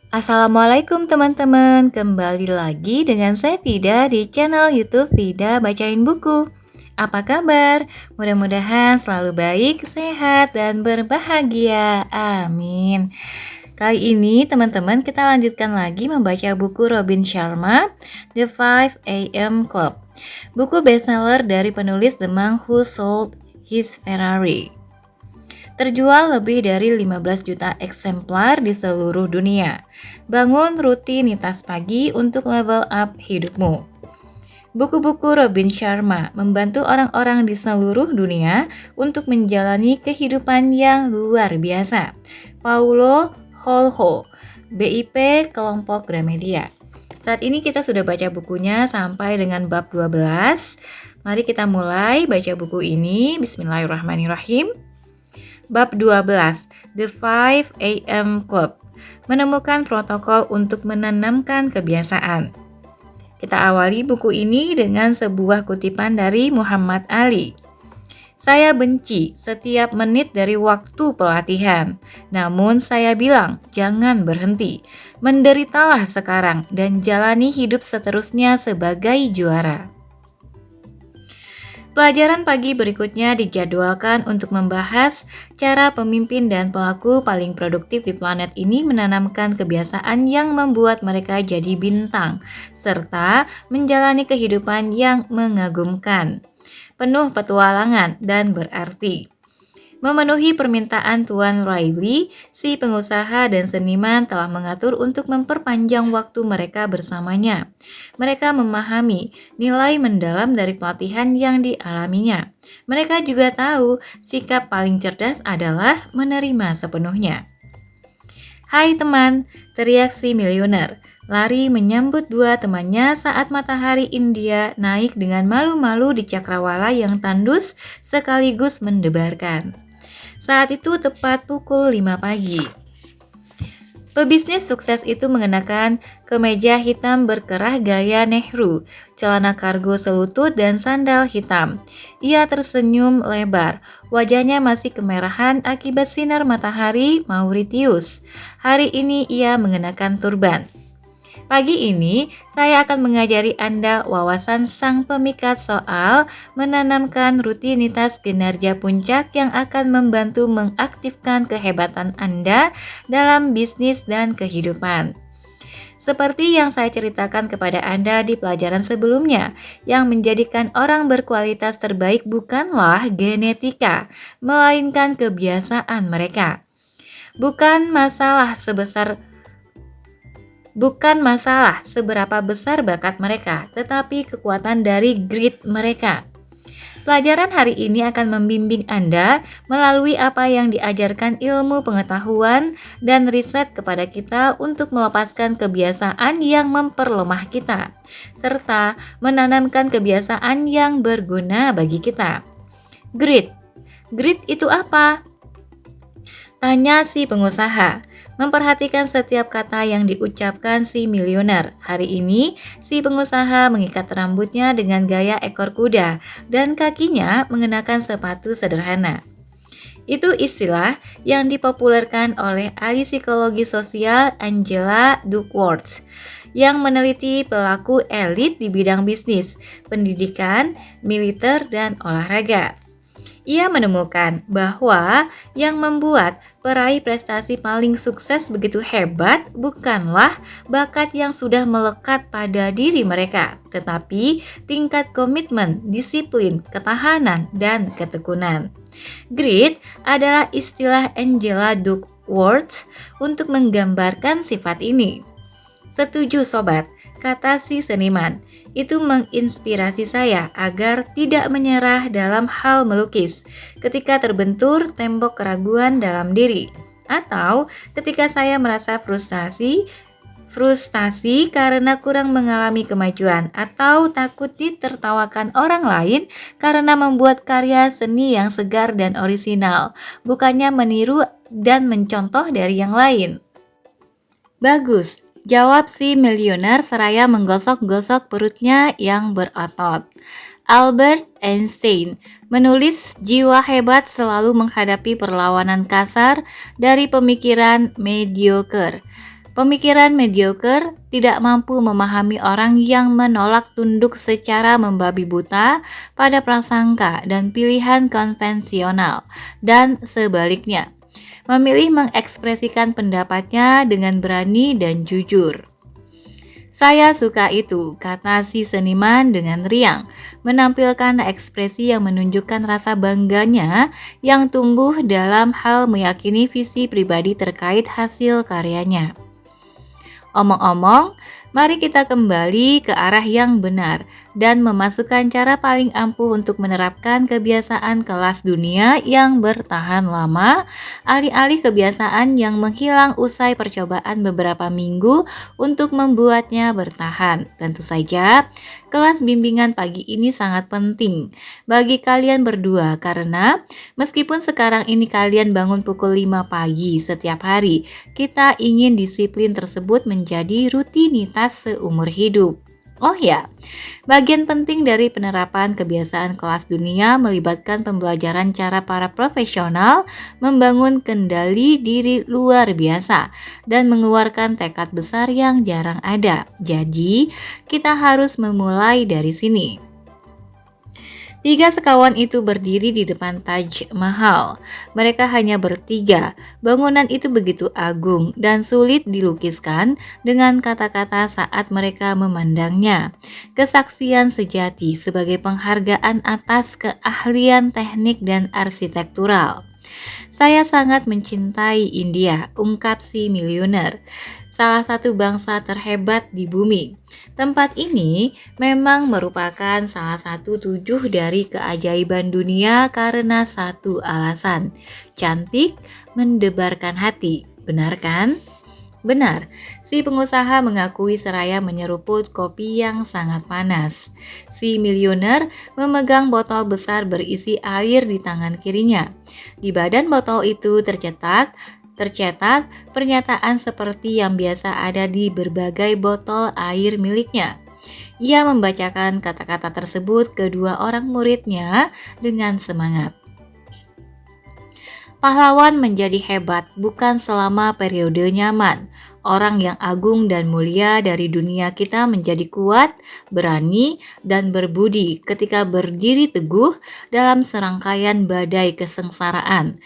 Assalamualaikum teman-teman, kembali lagi dengan saya Vida di channel YouTube Vida Bacain Buku. Apa kabar? Mudah-mudahan selalu baik, sehat, dan berbahagia. Amin. Kali ini teman-teman kita lanjutkan lagi membaca buku Robin Sharma, The 5 AM Club. Buku bestseller dari penulis The Man Who Sold His Ferrari. Terjual lebih dari 15 juta eksemplar di seluruh dunia. Bangun rutinitas pagi untuk level up hidupmu. Buku-buku Robin Sharma membantu orang-orang di seluruh dunia untuk menjalani kehidupan yang luar biasa. Paulo Coelho, BIP Kelompok Gramedia. Saat ini kita sudah baca bukunya sampai dengan bab 12. Mari kita mulai baca buku ini. Bismillahirrahmanirrahim. Bab 12, The 5 AM Club, menemukan protokol untuk menanamkan kebiasaan. Kita awali buku ini dengan sebuah kutipan dari Muhammad Ali. Saya benci setiap menit dari waktu pelatihan, namun saya bilang jangan berhenti. Menderitalah sekarang dan jalani hidup seterusnya sebagai juara. Pelajaran pagi berikutnya dijadwalkan untuk membahas cara pemimpin dan pelaku paling produktif di planet ini menanamkan kebiasaan yang membuat mereka jadi bintang, serta menjalani kehidupan yang mengagumkan, penuh petualangan dan berarti. Memenuhi permintaan Tuan Riley, si pengusaha dan seniman telah mengatur untuk memperpanjang waktu mereka bersamanya. Mereka memahami nilai mendalam dari pelatihan yang dialaminya. Mereka juga tahu sikap paling cerdas adalah menerima sepenuhnya. Hai teman, teriak si miliuner. Lari menyambut dua temannya saat matahari India naik dengan malu-malu di cakrawala yang tandus sekaligus mendebarkan. Saat itu tepat pukul 5 pagi. Pebisnis sukses itu mengenakan kemeja hitam berkerah gaya Nehru, celana kargo selutut dan sandal hitam. Ia tersenyum lebar, wajahnya masih kemerahan akibat sinar matahari Mauritius. Hari ini ia mengenakan turban. Pagi ini, saya akan mengajari Anda wawasan sang pemikat soal menanamkan rutinitas kinerja puncak yang akan membantu mengaktifkan kehebatan Anda dalam bisnis dan kehidupan. Seperti yang saya ceritakan kepada Anda di pelajaran sebelumnya, yang menjadikan orang berkualitas terbaik bukanlah genetika, melainkan kebiasaan mereka. Bukan masalah seberapa besar bakat mereka, tetapi kekuatan dari grit mereka. Pelajaran hari ini akan membimbing Anda melalui apa yang diajarkan ilmu pengetahuan dan riset kepada kita untuk melepaskan kebiasaan yang memperlemah kita, serta menanamkan kebiasaan yang berguna bagi kita. Grit. Grit itu apa? Tanya si pengusaha. Memperhatikan setiap kata yang diucapkan si miliuner. Hari ini, si pengusaha mengikat rambutnya dengan gaya ekor kuda dan kakinya mengenakan sepatu sederhana. Itu istilah yang dipopulerkan oleh ahli psikologi sosial Angela Duckworth yang meneliti pelaku elit di bidang bisnis, pendidikan, militer, dan olahraga. Ia menemukan bahwa yang membuat peraih prestasi paling sukses begitu hebat bukanlah bakat yang sudah melekat pada diri mereka, tetapi tingkat komitmen, disiplin, ketahanan, dan ketekunan. Grit adalah istilah Angela Duckworth untuk menggambarkan sifat ini. Setuju sobat, kata si seniman. Itu menginspirasi saya agar tidak menyerah dalam hal melukis ketika terbentur tembok keraguan dalam diri, atau ketika saya merasa frustasi karena kurang mengalami kemajuan, atau takut ditertawakan orang lain karena membuat karya seni yang segar dan orisinal, bukannya meniru dan mencontoh dari yang lain. Bagus, jawab si miliuner seraya menggosok-gosok perutnya yang berotot. Albert Einstein menulis jiwa hebat selalu menghadapi perlawanan kasar dari pemikiran mediocre. Pemikiran mediocre tidak mampu memahami orang yang menolak tunduk secara membabi buta pada prasangka dan pilihan konvensional, dan sebaliknya, memilih mengekspresikan pendapatnya dengan berani dan jujur. Saya suka itu, kata si seniman dengan riang, menampilkan ekspresi yang menunjukkan rasa bangganya yang tumbuh dalam hal meyakini visi pribadi terkait hasil karyanya. Omong-omong, mari kita kembali ke arah yang benar dan memasukkan cara paling ampuh untuk menerapkan kebiasaan kelas dunia yang bertahan lama, alih-alih kebiasaan yang menghilang usai percobaan beberapa minggu untuk membuatnya bertahan. Tentu saja, kelas bimbingan pagi ini sangat penting bagi kalian berdua karena meskipun sekarang ini kalian bangun pukul 5 pagi setiap hari, kita ingin disiplin tersebut menjadi rutinitas seumur hidup. Oh ya, bagian penting dari penerapan kebiasaan kelas dunia melibatkan pembelajaran cara para profesional membangun kendali diri luar biasa dan mengeluarkan tekad besar yang jarang ada. Jadi, kita harus memulai dari sini. 3 sekawan itu berdiri di depan Taj Mahal. Mereka hanya bertiga. Bangunan itu begitu agung dan sulit dilukiskan dengan kata-kata saat mereka memandangnya. Kesaksian sejati sebagai penghargaan atas keahlian teknik dan arsitektural. Saya sangat mencintai India, ungkap si miliuner, salah satu bangsa terhebat di bumi. Tempat ini memang merupakan salah satu 7 dari keajaiban dunia karena satu alasan, cantik, mendebarkan hati. Benar kan? Benar, si pengusaha mengakui seraya menyeruput kopi yang sangat panas. Si miliuner memegang botol besar berisi air di tangan kirinya. Di badan botol itu tercetak pernyataan seperti yang biasa ada di berbagai botol air miliknya. Ia membacakan kata-kata tersebut ke 2 orang muridnya dengan semangat. Pahlawan menjadi hebat bukan selama periode nyaman. Orang yang agung dan mulia dari dunia kita menjadi kuat, berani, dan berbudi ketika berdiri teguh dalam serangkaian badai kesengsaraan,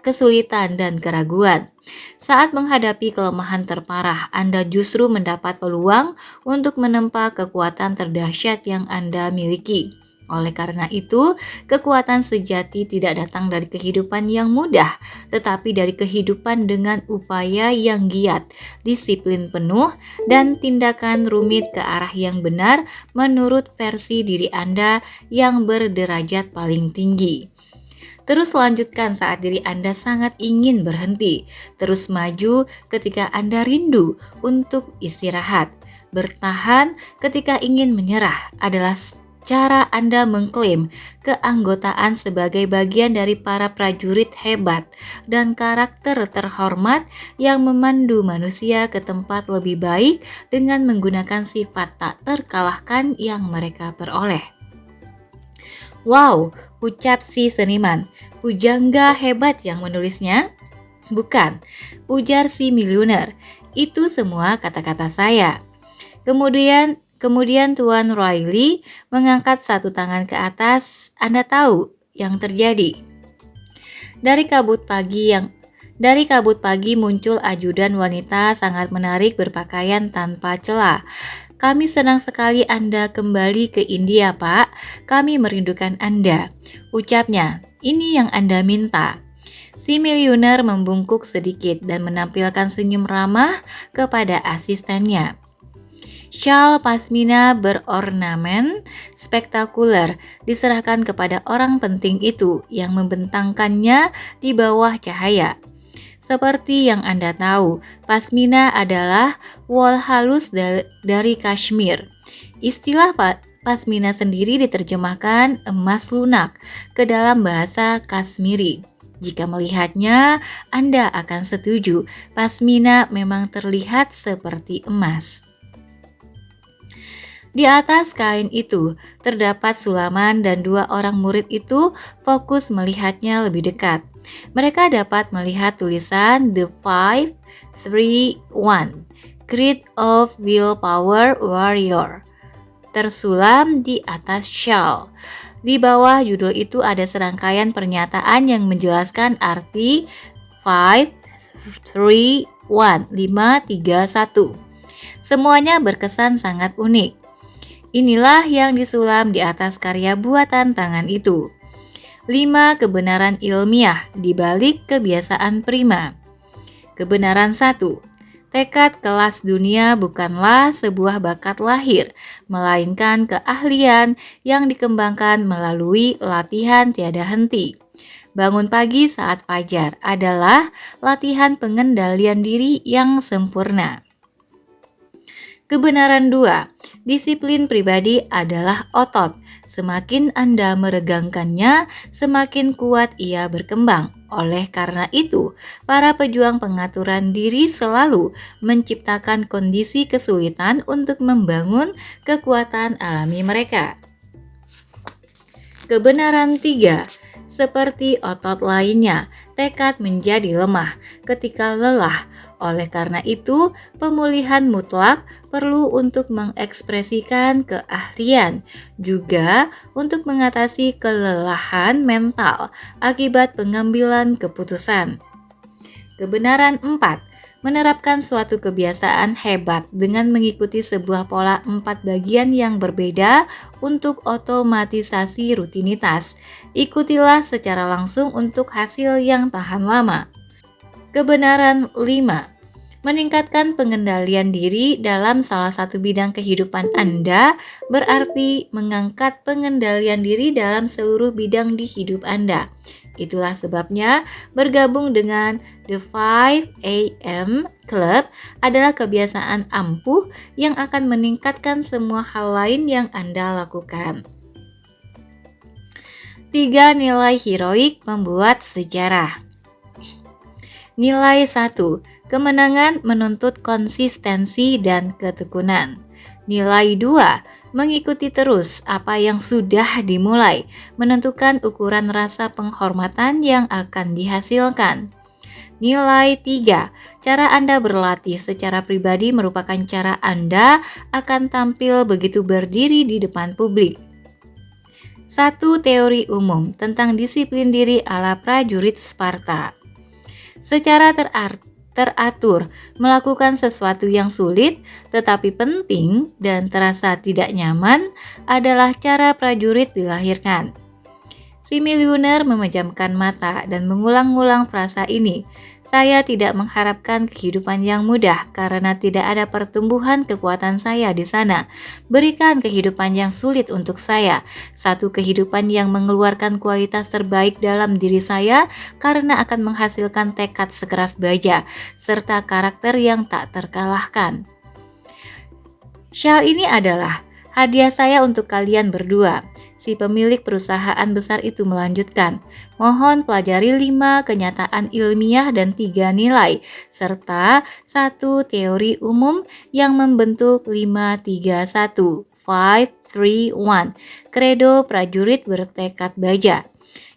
kesulitan, dan keraguan. Saat menghadapi kelemahan terparah, Anda justru mendapat peluang untuk menempa kekuatan terdahsyat yang Anda miliki. Oleh karena itu, kekuatan sejati tidak datang dari kehidupan yang mudah, tetapi dari kehidupan dengan upaya yang giat, disiplin penuh, dan tindakan rumit ke arah yang benar menurut versi diri Anda yang berderajat paling tinggi. Terus lanjutkan saat diri Anda sangat ingin berhenti. Terus maju ketika Anda rindu untuk istirahat. Bertahan ketika ingin menyerah adalah cara Anda mengklaim keanggotaan sebagai bagian dari para prajurit hebat dan karakter terhormat yang memandu manusia ke tempat lebih baik dengan menggunakan sifat tak terkalahkan yang mereka peroleh. Wow, ucap si seniman. Pujangga hebat yang menulisnya? Bukan, ujar si miliuner. Itu semua kata-kata saya. Kemudian Tuan Riley mengangkat satu tangan ke atas. Anda tahu yang terjadi. Dari kabut pagi muncul ajudan wanita sangat menarik berpakaian tanpa celah. Kami senang sekali Anda kembali ke India, Pak. Kami merindukan Anda. Ucapnya, ini yang Anda minta. Si miliuner membungkuk sedikit dan menampilkan senyum ramah kepada asistennya. Syal pasmina berornamen spektakuler diserahkan kepada orang penting itu yang membentangkannya di bawah cahaya. Seperti yang Anda tahu, pasmina adalah wol halus dari Kashmir. Istilah pasmina sendiri diterjemahkan emas lunak ke dalam bahasa Kashmiri. Jika melihatnya, Anda akan setuju, pasmina memang terlihat seperti emas. Di atas kain itu terdapat sulaman dan dua orang murid itu fokus melihatnya lebih dekat. Mereka dapat melihat tulisan The 5, 3, 1, Creed of Willpower Warrior tersulam di atas shawl. Di bawah judul itu ada serangkaian pernyataan yang menjelaskan arti 5, 3, 1, 5, 3, 1. Semuanya berkesan sangat unik. Inilah yang disulam di atas karya buatan tangan itu. 5 kebenaran ilmiah di balik kebiasaan prima. Kebenaran 1. Tekad kelas dunia bukanlah sebuah bakat lahir, melainkan keahlian yang dikembangkan melalui latihan tiada henti. Bangun pagi saat fajar adalah latihan pengendalian diri yang sempurna. Kebenaran 2. Disiplin pribadi adalah otot. Semakin Anda meregangkannya, semakin kuat ia berkembang. Oleh karena itu, para pejuang pengaturan diri selalu menciptakan kondisi kesulitan untuk membangun kekuatan alami mereka. Kebenaran 3. Seperti otot lainnya, tekad menjadi lemah ketika lelah. Oleh karena itu, pemulihan mutlak perlu untuk mengekspresikan keahlian, juga untuk mengatasi kelelahan mental akibat pengambilan keputusan. Kebenaran 4. Menerapkan suatu kebiasaan hebat dengan mengikuti sebuah pola 4 bagian yang berbeda untuk otomatisasi rutinitas. Ikutilah secara langsung untuk hasil yang tahan lama. Kebenaran 5. Meningkatkan pengendalian diri dalam salah satu bidang kehidupan Anda berarti mengangkat pengendalian diri dalam seluruh bidang di hidup Anda. Itulah sebabnya bergabung dengan The 5 AM Club adalah kebiasaan ampuh yang akan meningkatkan semua hal lain yang Anda lakukan. 3 nilai heroik membuat sejarah. Nilai 1. Kemenangan menuntut konsistensi dan ketekunan. Nilai 2. Mengikuti terus apa yang sudah dimulai, menentukan ukuran rasa penghormatan yang akan dihasilkan. Nilai 3. Cara Anda berlatih secara pribadi merupakan cara Anda akan tampil begitu berdiri di depan publik. 1 teori umum tentang disiplin diri ala prajurit Sparta. Secara teratur, melakukan sesuatu yang sulit tetapi penting dan terasa tidak nyaman adalah cara prajurit dilahirkan. Si milioner memejamkan mata dan mengulang-ulang frasa ini. Saya tidak mengharapkan kehidupan yang mudah karena tidak ada pertumbuhan kekuatan saya di sana. Berikan kehidupan yang sulit untuk saya, satu kehidupan yang mengeluarkan kualitas terbaik dalam diri saya karena akan menghasilkan tekad sekeras baja, serta karakter yang tak terkalahkan. Shawl ini adalah hadiah saya untuk kalian berdua. Si pemilik perusahaan besar itu melanjutkan, mohon pelajari 5 kenyataan ilmiah dan 3 nilai, serta 1 teori umum yang membentuk 531, 531, kredo prajurit bertekad baja.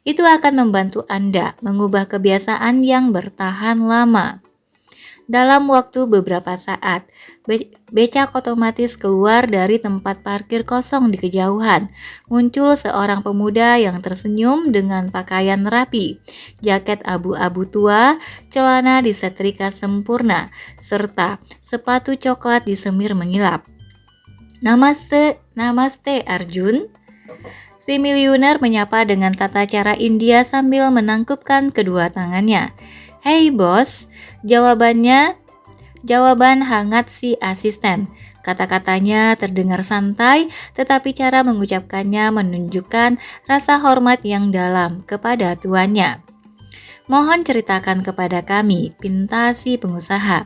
Itu akan membantu Anda mengubah kebiasaan yang bertahan lama. Dalam waktu beberapa saat, becak otomatis keluar dari tempat parkir kosong di kejauhan. Muncul seorang pemuda yang tersenyum dengan pakaian rapi, jaket abu-abu tua, celana disetrika sempurna, serta sepatu coklat di semir mengilap. Namaste, namaste Arjun. Si milioner menyapa dengan tata cara India sambil menangkupkan kedua tangannya. Hei bos, jawaban hangat si asisten. Kata-katanya terdengar santai, tetapi cara mengucapkannya menunjukkan rasa hormat yang dalam kepada tuannya. Mohon ceritakan kepada kami, pinta si pengusaha.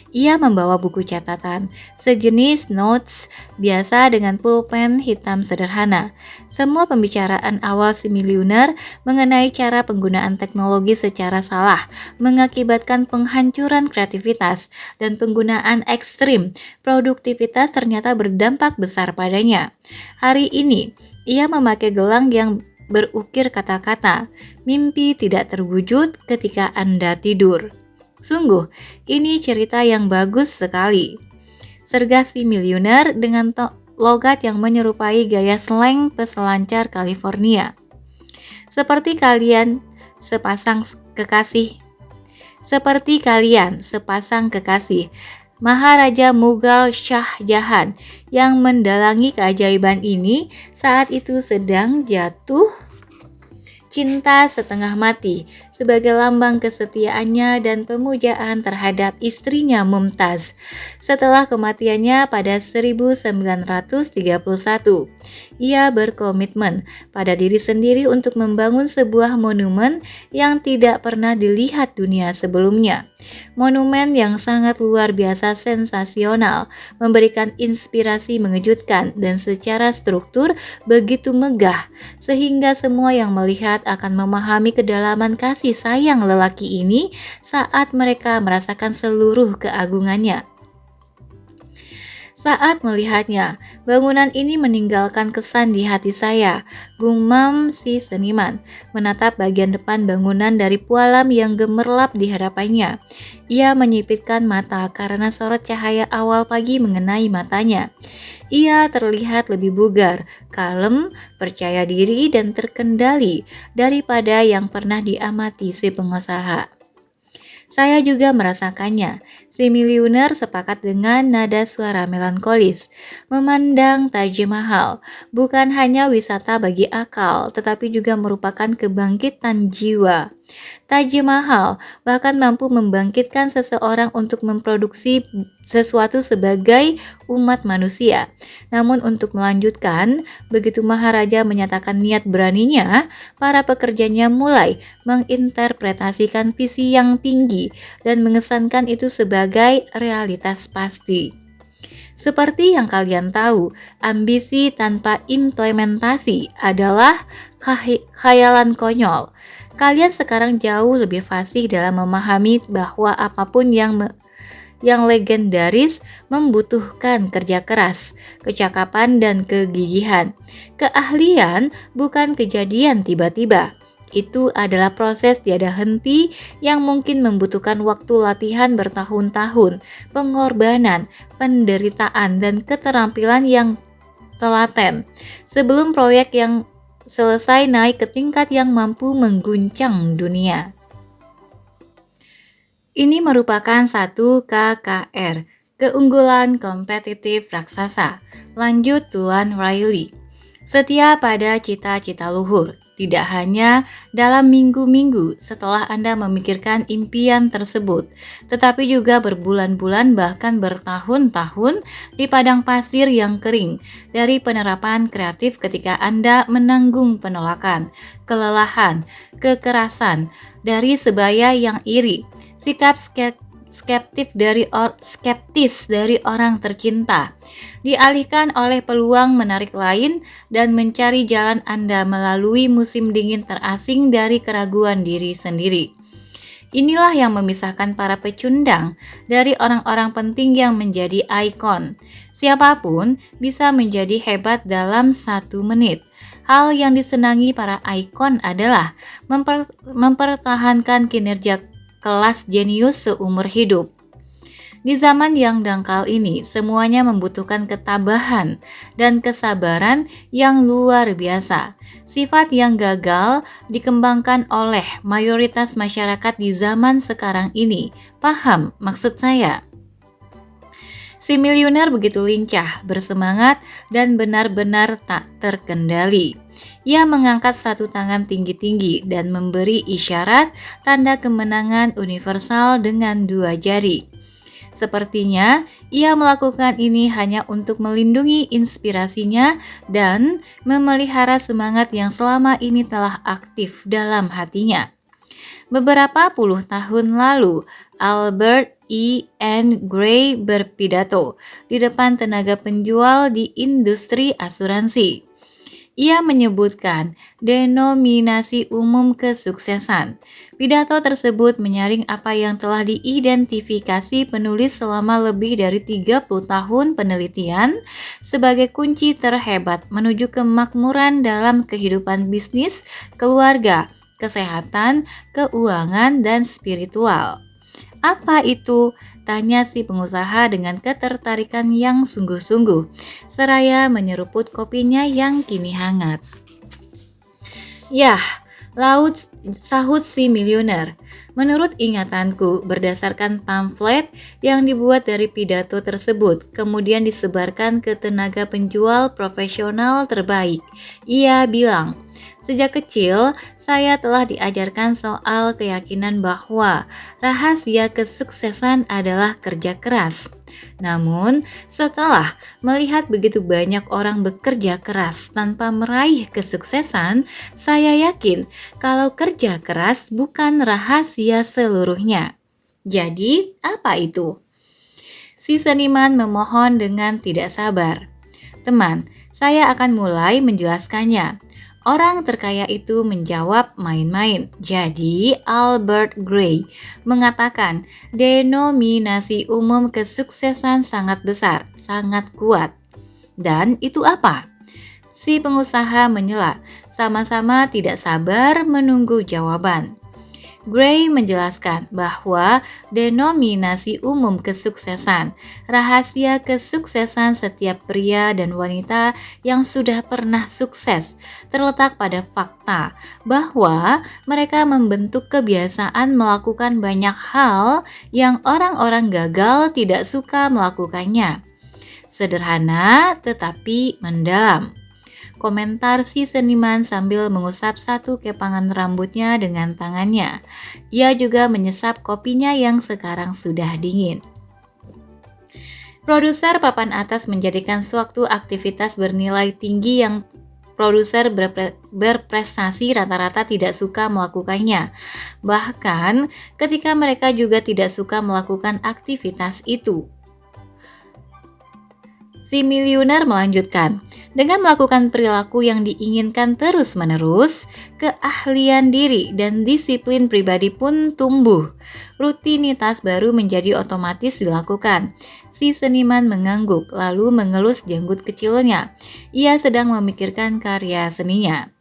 Ia membawa buku catatan, sejenis notes biasa dengan pulpen hitam sederhana. Semua pembicaraan awal si miliuner mengenai cara penggunaan teknologi secara salah mengakibatkan penghancuran kreativitas dan penggunaan ekstrim. Produktivitas ternyata berdampak besar padanya. Hari ini, ia memakai gelang yang berukir kata-kata, mimpi tidak terwujud ketika Anda tidur. Sungguh, ini cerita yang bagus sekali. Sergah si miliuner dengan logat yang menyerupai gaya slang peselancar California. Seperti kalian, sepasang kekasih. Seperti kalian, sepasang kekasih. Maharaja Mughal Shah Jahan yang mendalangi keajaiban ini saat itu sedang jatuh cinta setengah mati sebagai lambang kesetiaannya dan pemujaan terhadap istrinya Mumtaz. Setelah kematiannya pada 1931, ia berkomitmen pada diri sendiri untuk membangun sebuah monumen yang tidak pernah dilihat dunia sebelumnya. Monumen yang sangat luar biasa sensasional, memberikan inspirasi mengejutkan dan secara struktur begitu megah, sehingga semua yang melihat akan memahami kedalaman kasih sayang lelaki ini saat mereka merasakan seluruh keagungannya. Saat melihatnya, bangunan ini meninggalkan kesan di hati saya, gumam si seniman, menatap bagian depan bangunan dari pualam yang gemerlap di hadapannya. Ia menyipitkan mata karena sorot cahaya awal pagi mengenai matanya. Ia terlihat lebih bugar, kalem, percaya diri dan terkendali daripada yang pernah diamati si pengusaha. Saya juga merasakannya. Si miliuner sepakat dengan nada suara melankolis. Memandang Taj Mahal bukan hanya wisata bagi akal, tetapi juga merupakan kebangkitan jiwa. Taj Mahal bahkan mampu membangkitkan seseorang untuk memproduksi sesuatu sebagai umat manusia. Namun untuk melanjutkan, begitu Maharaja menyatakan niat beraninya, para pekerjanya mulai menginterpretasikan visi yang tinggi dan mengesankan itu sebagai realitas pasti. Seperti yang kalian tahu, ambisi tanpa implementasi adalah khayalan konyol. Kalian sekarang jauh lebih fasih dalam memahami bahwa apapun yang legendaris membutuhkan kerja keras, kecakapan, dan kegigihan. Keahlian bukan kejadian tiba-tiba. Itu adalah proses tiada henti yang mungkin membutuhkan waktu latihan bertahun-tahun, pengorbanan, penderitaan, dan keterampilan yang telaten. Sebelum proyek yang selesai naik ke tingkat yang mampu mengguncang dunia. Ini merupakan satu KKR, keunggulan kompetitif raksasa. Lanjut Tuan Riley. Setia pada cita-cita luhur, tidak hanya dalam minggu-minggu setelah Anda memikirkan impian tersebut, tetapi juga berbulan-bulan bahkan bertahun-tahun di padang pasir yang kering dari penerapan kreatif ketika Anda menanggung penolakan, kelelahan, kekerasan dari sebaya yang iri, sikap skeptis dari orang tercinta, dialihkan oleh peluang menarik lain dan mencari jalan Anda melalui musim dingin terasing dari keraguan diri sendiri. Inilah yang memisahkan para pecundang dari orang-orang penting yang menjadi ikon. Siapapun bisa menjadi hebat dalam 1 menit. Hal yang disenangi para ikon adalah mempertahankan kinerja kelas jenius seumur hidup. Di zaman yang dangkal ini, semuanya membutuhkan ketabahan dan kesabaran yang luar biasa. Sifat yang gagal dikembangkan oleh mayoritas masyarakat di zaman sekarang ini. Paham maksud saya? Si miliuner begitu lincah, bersemangat, dan benar-benar tak terkendali. Ia mengangkat satu tangan tinggi-tinggi dan memberi isyarat tanda kemenangan universal dengan 2 jari. Sepertinya ia melakukan ini hanya untuk melindungi inspirasinya dan memelihara semangat yang selama ini telah aktif dalam hatinya. Beberapa puluh tahun lalu, Albert Gray berpidato di depan tenaga penjual di industri asuransi. Ia menyebutkan denominasi umum kesuksesan. Pidato tersebut menyaring apa yang telah diidentifikasi penulis selama lebih dari 30 tahun penelitian sebagai kunci terhebat menuju kemakmuran dalam kehidupan bisnis, keluarga, kesehatan, keuangan, dan spiritual. Apa itu? Tanya si pengusaha dengan ketertarikan yang sungguh-sungguh, seraya menyeruput kopinya yang kini hangat. Yah, sahut si milioner. Menurut ingatanku, berdasarkan pamflet yang dibuat dari pidato tersebut, kemudian disebarkan ke tenaga penjual profesional terbaik. Ia bilang, sejak kecil, saya telah diajarkan soal keyakinan bahwa rahasia kesuksesan adalah kerja keras. Namun, setelah melihat begitu banyak orang bekerja keras tanpa meraih kesuksesan, saya yakin kalau kerja keras bukan rahasia seluruhnya. Jadi, apa itu? Si seniman memohon dengan tidak sabar. Teman, saya akan mulai menjelaskannya. Orang terkaya itu menjawab main-main. Jadi Albert Gray mengatakan denominasi umum kesuksesan sangat besar, sangat kuat. Dan itu apa? Si pengusaha menyela, sama-sama tidak sabar menunggu jawaban. Gray menjelaskan bahwa denominasi umum kesuksesan, rahasia kesuksesan setiap pria dan wanita yang sudah pernah sukses, terletak pada fakta bahwa mereka membentuk kebiasaan melakukan banyak hal yang orang-orang gagal tidak suka melakukannya. Sederhana tetapi mendalam. Komentar si seniman sambil mengusap satu kepangan rambutnya dengan tangannya. Ia juga menyesap kopinya yang sekarang sudah dingin. Produser papan atas menjadikan suatu aktivitas bernilai tinggi yang produser berprestasi rata-rata tidak suka melakukannya. Bahkan ketika mereka juga tidak suka melakukan aktivitas itu. Si milioner melanjutkan, dengan melakukan perilaku yang diinginkan terus-menerus, keahlian diri dan disiplin pribadi pun tumbuh. Rutinitas baru menjadi otomatis dilakukan. Si seniman mengangguk lalu mengelus janggut kecilnya. Ia sedang memikirkan karya seninya.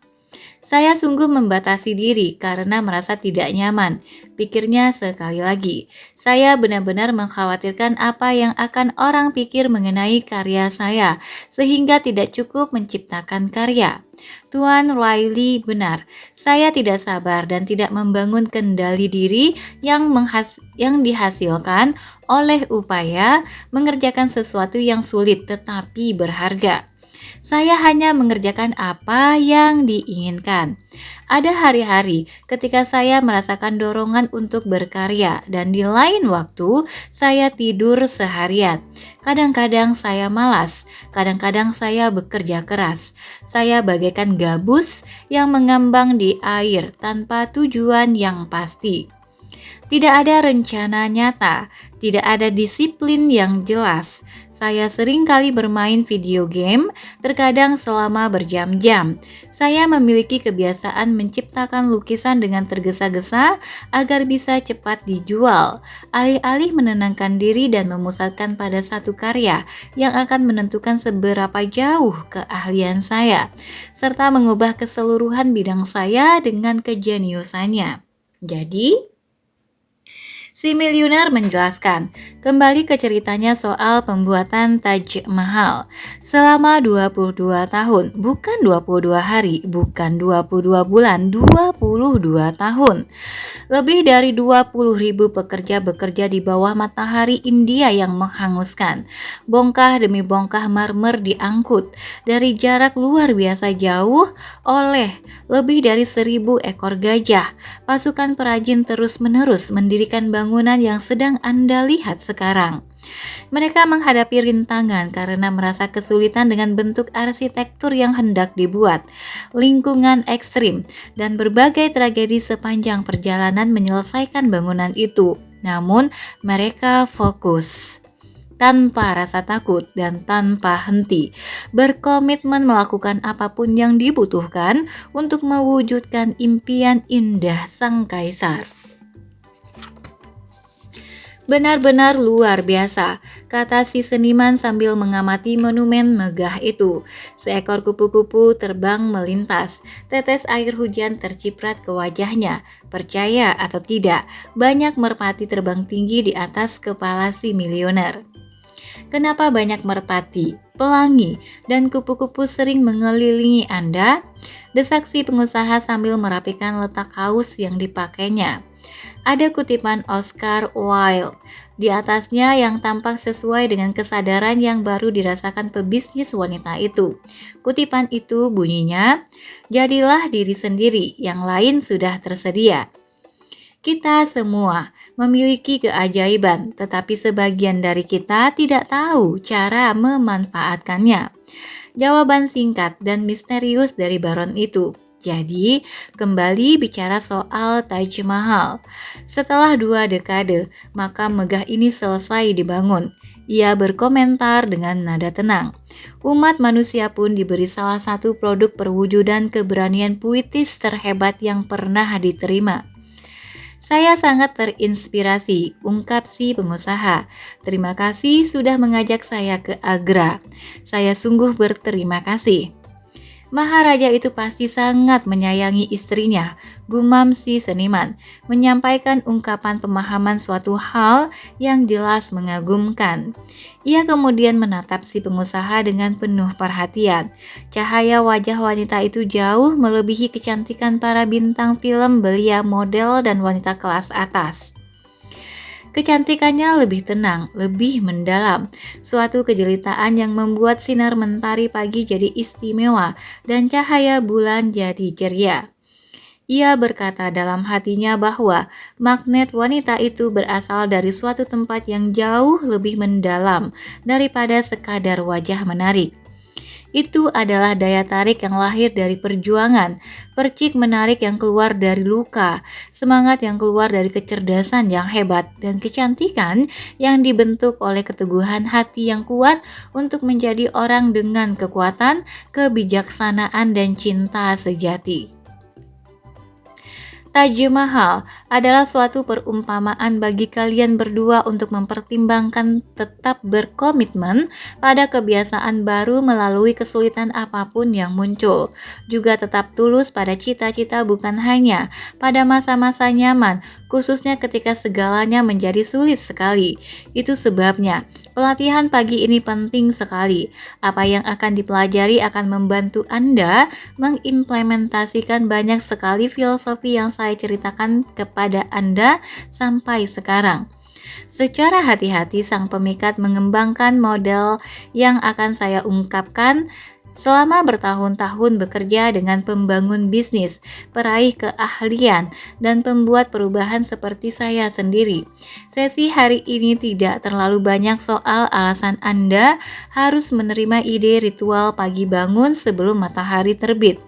Saya sungguh membatasi diri karena merasa tidak nyaman. Pikirnya sekali lagi. Saya benar-benar mengkhawatirkan apa yang akan orang pikir mengenai karya saya, sehingga tidak cukup menciptakan karya. Tuan Riley benar, saya tidak sabar dan tidak membangun kendali diri yang dihasilkan oleh upaya mengerjakan sesuatu yang sulit tetapi berharga. Saya hanya mengerjakan apa yang diinginkan. Ada hari-hari ketika saya merasakan dorongan untuk berkarya dan di lain waktu saya tidur seharian. Kadang-kadang saya malas, kadang-kadang saya bekerja keras. Saya bagaikan gabus yang mengambang di air tanpa tujuan yang pasti. Tidak ada rencana nyata, tidak ada disiplin yang jelas. Saya sering kali bermain video game, terkadang selama berjam-jam. Saya memiliki kebiasaan menciptakan lukisan dengan tergesa-gesa agar bisa cepat dijual. Alih-alih menenangkan diri dan memusatkan pada satu karya yang akan menentukan seberapa jauh keahlian saya, serta mengubah keseluruhan bidang saya dengan kejeniusannya. Jadi, si milioner menjelaskan, kembali ke ceritanya soal pembuatan Taj Mahal. Selama 22 tahun, bukan 22 hari, bukan 22 bulan, 22 tahun. Lebih dari 20.000 pekerja bekerja di bawah matahari India yang menghanguskan. Bongkah demi bongkah marmer diangkut dari jarak luar biasa jauh oleh lebih dari 1.000 ekor gajah. Pasukan perajin terus-menerus mendirikan bangunan yang sedang Anda lihat sekarang. Mereka menghadapi rintangan karena merasa kesulitan dengan bentuk arsitektur yang hendak dibuat, lingkungan ekstrim, dan berbagai tragedi sepanjang perjalanan menyelesaikan bangunan itu. Namun, mereka fokus tanpa rasa takut dan tanpa henti, berkomitmen melakukan apapun yang dibutuhkan untuk mewujudkan impian indah sang kaisar. Benar-benar luar biasa, kata si seniman sambil mengamati monumen megah itu. Seekor kupu-kupu terbang melintas, tetes air hujan terciprat ke wajahnya. Percaya atau tidak, banyak merpati terbang tinggi di atas kepala si milioner. Kenapa banyak merpati, pelangi, dan kupu-kupu sering mengelilingi Anda? Desak si pengusaha sambil merapikan letak kaos yang dipakainya. Ada kutipan Oscar Wilde di atasnya yang tampak sesuai dengan kesadaran yang baru dirasakan pebisnis wanita itu. Kutipan itu bunyinya, "Jadilah diri sendiri, yang lain sudah tersedia." Kita semua memiliki keajaiban, tetapi sebagian dari kita tidak tahu cara memanfaatkannya. Jawaban singkat dan misterius dari baron itu. Jadi, kembali bicara soal Taj Mahal. Setelah 2 dekade, makam megah ini selesai dibangun. Ia berkomentar dengan nada tenang. Umat manusia pun diberi salah satu produk perwujudan keberanian puitis terhebat yang pernah diterima. Saya sangat terinspirasi, ungkap si pengusaha. Terima kasih sudah mengajak saya ke Agra. Saya sungguh berterima kasih. Maharaja itu pasti sangat menyayangi istrinya, gumam si seniman, menyampaikan ungkapan pemahaman suatu hal yang jelas mengagumkan. Ia kemudian menatap si pengusaha dengan penuh perhatian. Cahaya wajah wanita itu jauh melebihi kecantikan para bintang film belia, model, dan wanita kelas atas. Kecantikannya lebih tenang, lebih mendalam, suatu kejelitaan yang membuat sinar mentari pagi jadi istimewa dan cahaya bulan jadi ceria. Ia berkata dalam hatinya bahwa magnet wanita itu berasal dari suatu tempat yang jauh lebih mendalam daripada sekadar wajah menarik. Itu adalah daya tarik yang lahir dari perjuangan, percik menarik yang keluar dari luka, semangat yang keluar dari kecerdasan yang hebat, dan kecantikan yang dibentuk oleh keteguhan hati yang kuat untuk menjadi orang dengan kekuatan, kebijaksanaan, dan cinta sejati. Taj Mahal adalah suatu perumpamaan bagi kalian berdua untuk mempertimbangkan tetap berkomitmen pada kebiasaan baru melalui kesulitan apapun yang muncul. Juga tetap tulus pada cita-cita bukan hanya pada masa-masa nyaman, khususnya ketika segalanya menjadi sulit sekali. Itu sebabnya pelatihan pagi ini penting sekali. Apa yang akan dipelajari akan membantu Anda mengimplementasikan banyak sekali filosofi yang saya ceritakan kepada Anda sampai sekarang. Secara hati-hati sang pemikat mengembangkan model yang akan saya ungkapkan selama bertahun-tahun bekerja dengan pembangun bisnis, peraih keahlian, dan pembuat perubahan seperti saya sendiri. Sesi hari ini tidak terlalu banyak soal alasan Anda harus menerima ide ritual pagi bangun sebelum matahari terbit.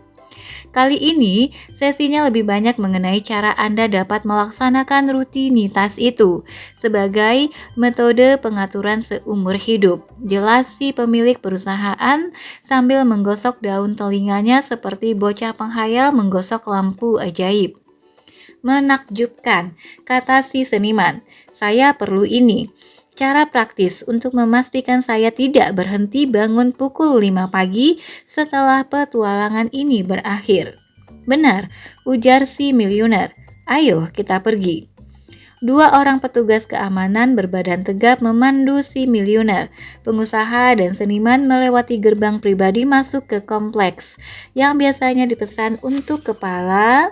Kali ini, sesinya lebih banyak mengenai cara Anda dapat melaksanakan rutinitas itu sebagai metode pengaturan seumur hidup. Jelas si pemilik perusahaan sambil menggosok daun telinganya seperti bocah penghayal menggosok lampu ajaib. Menakjubkan, kata si seniman. Saya perlu ini. Cara praktis untuk memastikan saya tidak berhenti bangun pukul 5 pagi setelah petualangan ini berakhir. Benar, ujar si milioner. Ayo kita pergi. 2 orang petugas keamanan berbadan tegap memandu si milioner. Pengusaha dan seniman melewati gerbang pribadi masuk ke kompleks yang biasanya dipesan untuk kepala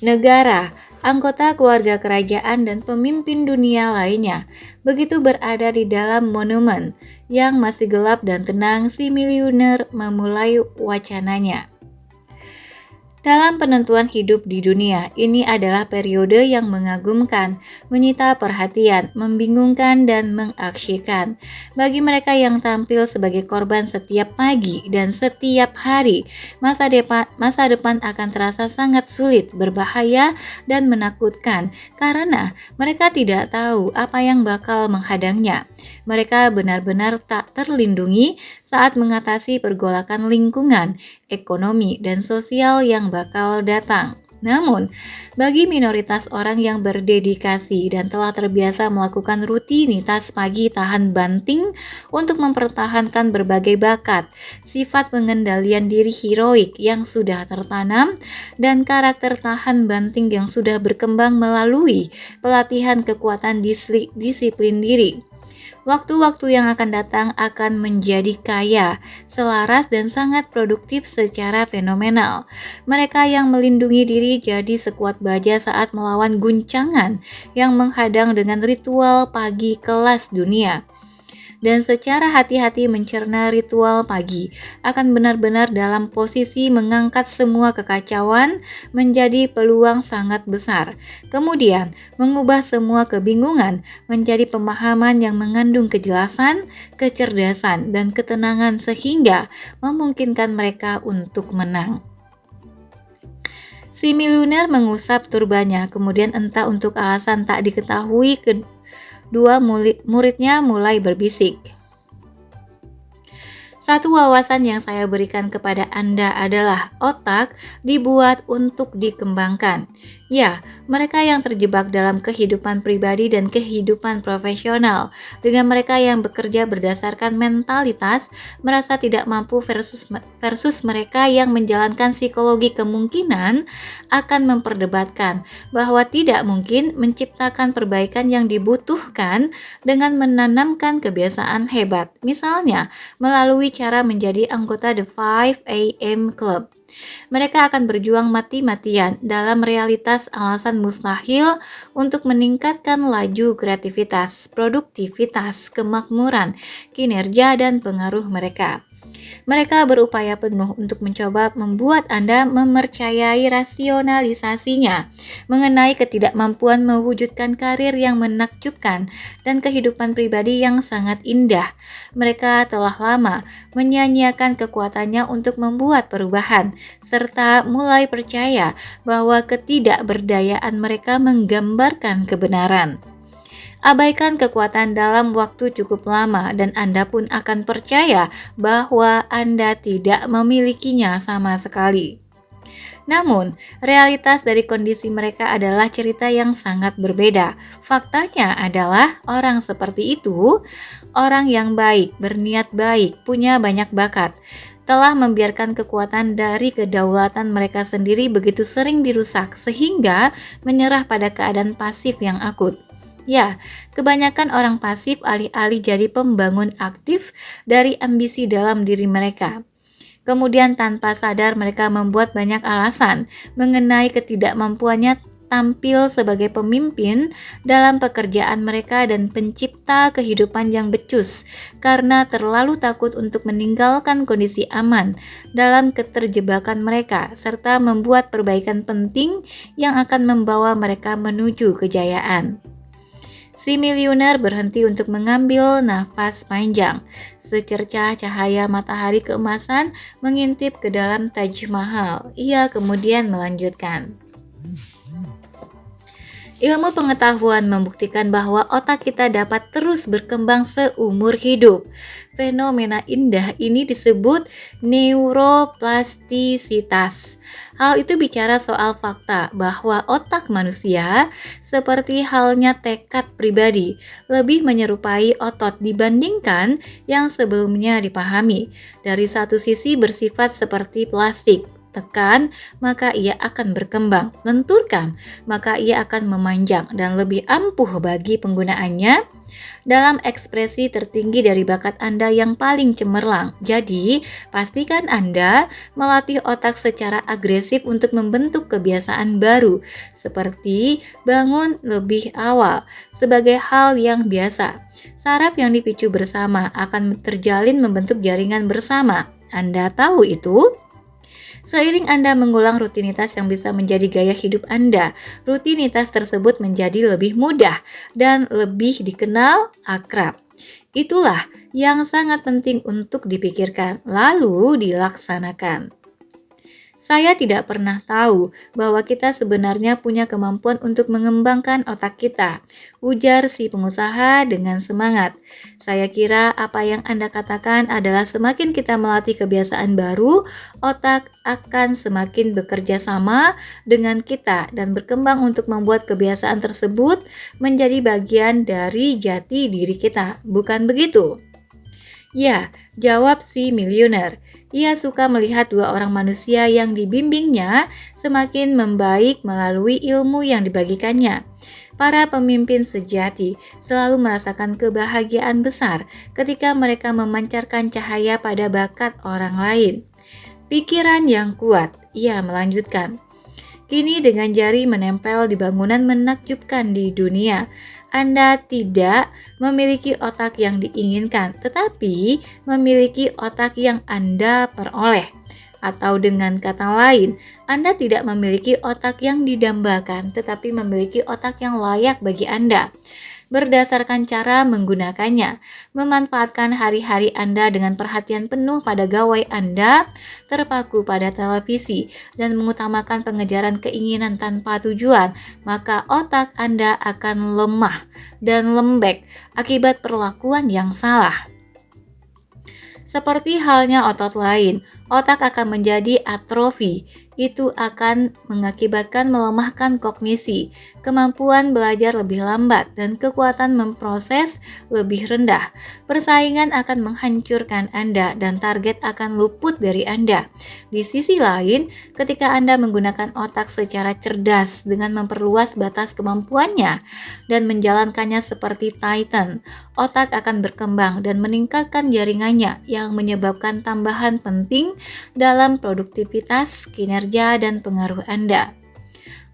negara, anggota keluarga kerajaan, dan pemimpin dunia lainnya. Begitu berada di dalam monumen yang masih gelap dan tenang, si milioner memulai wacananya. Dalam penentuan hidup di dunia, ini adalah periode yang mengagumkan, menyita perhatian, membingungkan, dan mengasyikkan. Bagi mereka yang tampil sebagai korban setiap pagi dan setiap hari, masa depan akan terasa sangat sulit, berbahaya, dan menakutkan karena mereka tidak tahu apa yang bakal menghadangnya. Mereka benar-benar tak terlindungi saat mengatasi pergolakan lingkungan, ekonomi, dan sosial yang bakal datang. Namun, bagi minoritas orang yang berdedikasi dan telah terbiasa melakukan rutinitas pagi tahan banting untuk mempertahankan berbagai bakat, sifat pengendalian diri heroik yang sudah tertanam, dan karakter tahan banting yang sudah berkembang melalui pelatihan kekuatan disiplin diri. Waktu-waktu yang akan datang akan menjadi kaya, selaras, dan sangat produktif secara fenomenal. Mereka yang melindungi diri jadi sekuat baja saat melawan guncangan yang menghadang dengan ritual pagi kelas dunia. Dan secara hati-hati mencerna ritual pagi, akan benar-benar dalam posisi mengangkat semua kekacauan menjadi peluang sangat besar. Kemudian, mengubah semua kebingungan menjadi pemahaman yang mengandung kejelasan, kecerdasan, dan ketenangan sehingga memungkinkan mereka untuk menang. Si miliuner mengusap turbannya, kemudian entah untuk alasan tak diketahui kedua muridnya mulai berbisik. Satu wawasan yang saya berikan kepada Anda adalah otak dibuat untuk dikembangkan. Ya, mereka yang terjebak dalam kehidupan pribadi dan kehidupan profesional, dengan mereka yang bekerja berdasarkan mentalitas merasa tidak mampu versus mereka yang menjalankan psikologi kemungkinan, akan memperdebatkan bahwa tidak mungkin menciptakan perbaikan yang dibutuhkan dengan menanamkan kebiasaan hebat. Misalnya, melalui cara menjadi anggota The 5 AM Club. Mereka akan berjuang mati-matian dalam realitas alasan mustahil untuk meningkatkan laju kreativitas, produktivitas, kemakmuran, kinerja, dan pengaruh mereka. Mereka berupaya penuh untuk mencoba membuat Anda mempercayai rasionalisasinya mengenai ketidakmampuan mewujudkan karir yang menakjubkan dan kehidupan pribadi yang sangat indah. Mereka telah lama menyanyiakan kekuatannya untuk membuat perubahan, serta mulai percaya bahwa ketidakberdayaan mereka menggambarkan kebenaran. Abaikan kekuatan dalam waktu cukup lama dan Anda pun akan percaya bahwa Anda tidak memilikinya sama sekali. Namun, realitas dari kondisi mereka adalah cerita yang sangat berbeda. Faktanya adalah orang seperti itu, orang yang baik, berniat baik, punya banyak bakat, telah membiarkan kekuatan dari kedaulatan mereka sendiri begitu sering dirusak sehingga menyerah pada keadaan pasif yang akut. Ya, kebanyakan orang pasif alih-alih jadi pembangun aktif dari ambisi dalam diri mereka. Kemudian tanpa sadar mereka membuat banyak alasan mengenai ketidakmampuannya tampil sebagai pemimpin dalam pekerjaan mereka dan pencipta kehidupan yang becus karena terlalu takut untuk meninggalkan kondisi aman dalam keterjebakan mereka serta membuat perbaikan penting yang akan membawa mereka menuju kejayaan. Si miliuner berhenti untuk mengambil nafas panjang. Secercah cahaya matahari keemasan mengintip ke dalam Taj Mahal. Ia kemudian melanjutkan. Ilmu pengetahuan membuktikan bahwa otak kita dapat terus berkembang seumur hidup. Fenomena indah ini disebut neuroplastisitas. Hal itu bicara soal fakta bahwa otak manusia, seperti halnya tekad pribadi, lebih menyerupai otot dibandingkan yang sebelumnya dipahami. Dari satu sisi bersifat seperti plastik. Tekan, maka ia akan berkembang. Lenturkan, maka ia akan memanjang dan lebih ampuh bagi penggunaannya dalam ekspresi tertinggi dari bakat Anda yang paling cemerlang. Jadi, pastikan Anda melatih otak secara agresif untuk membentuk kebiasaan baru, seperti bangun lebih awal, sebagai hal yang biasa. Saraf yang dipicu bersama akan terjalin membentuk jaringan bersama. Anda tahu itu? Seiring Anda mengulang rutinitas yang bisa menjadi gaya hidup Anda, rutinitas tersebut menjadi lebih mudah dan lebih dikenal akrab. Itulah yang sangat penting untuk dipikirkan, lalu dilaksanakan. Saya tidak pernah tahu bahwa kita sebenarnya punya kemampuan untuk mengembangkan otak kita, ujar si pengusaha dengan semangat. Saya kira apa yang Anda katakan adalah semakin kita melatih kebiasaan baru, otak akan semakin bekerja sama dengan kita dan berkembang untuk membuat kebiasaan tersebut menjadi bagian dari jati diri kita. Bukan begitu? Ya, jawab si miliuner. Ia suka melihat dua orang manusia yang dibimbingnya semakin membaik melalui ilmu yang dibagikannya. Para pemimpin sejati selalu merasakan kebahagiaan besar ketika mereka memancarkan cahaya pada bakat orang lain. Pikiran yang kuat, ia melanjutkan. Kini dengan jari menempel di bangunan menakjubkan di dunia, Anda tidak memiliki otak yang diinginkan, tetapi memiliki otak yang Anda peroleh. Atau dengan kata lain, Anda tidak memiliki otak yang didambakan, tetapi memiliki otak yang layak bagi Anda. Berdasarkan cara menggunakannya, memanfaatkan hari-hari Anda dengan perhatian penuh pada gawai Anda, terpaku pada televisi, dan mengutamakan pengejaran keinginan tanpa tujuan, maka otak Anda akan lemah dan lembek akibat perlakuan yang salah. Seperti halnya otot lain, otak akan menjadi atrofi. Itu akan mengakibatkan melemahkan kognisi, kemampuan belajar lebih lambat, dan kekuatan memproses lebih rendah. Persaingan akan menghancurkan Anda dan target akan luput dari Anda. Di sisi lain, ketika Anda menggunakan otak secara cerdas dengan memperluas batas kemampuannya dan menjalankannya seperti Titan, otak akan berkembang dan meningkatkan jaringannya yang menyebabkan tambahan penting dalam produktivitas, kinerja, dan pengaruh Anda.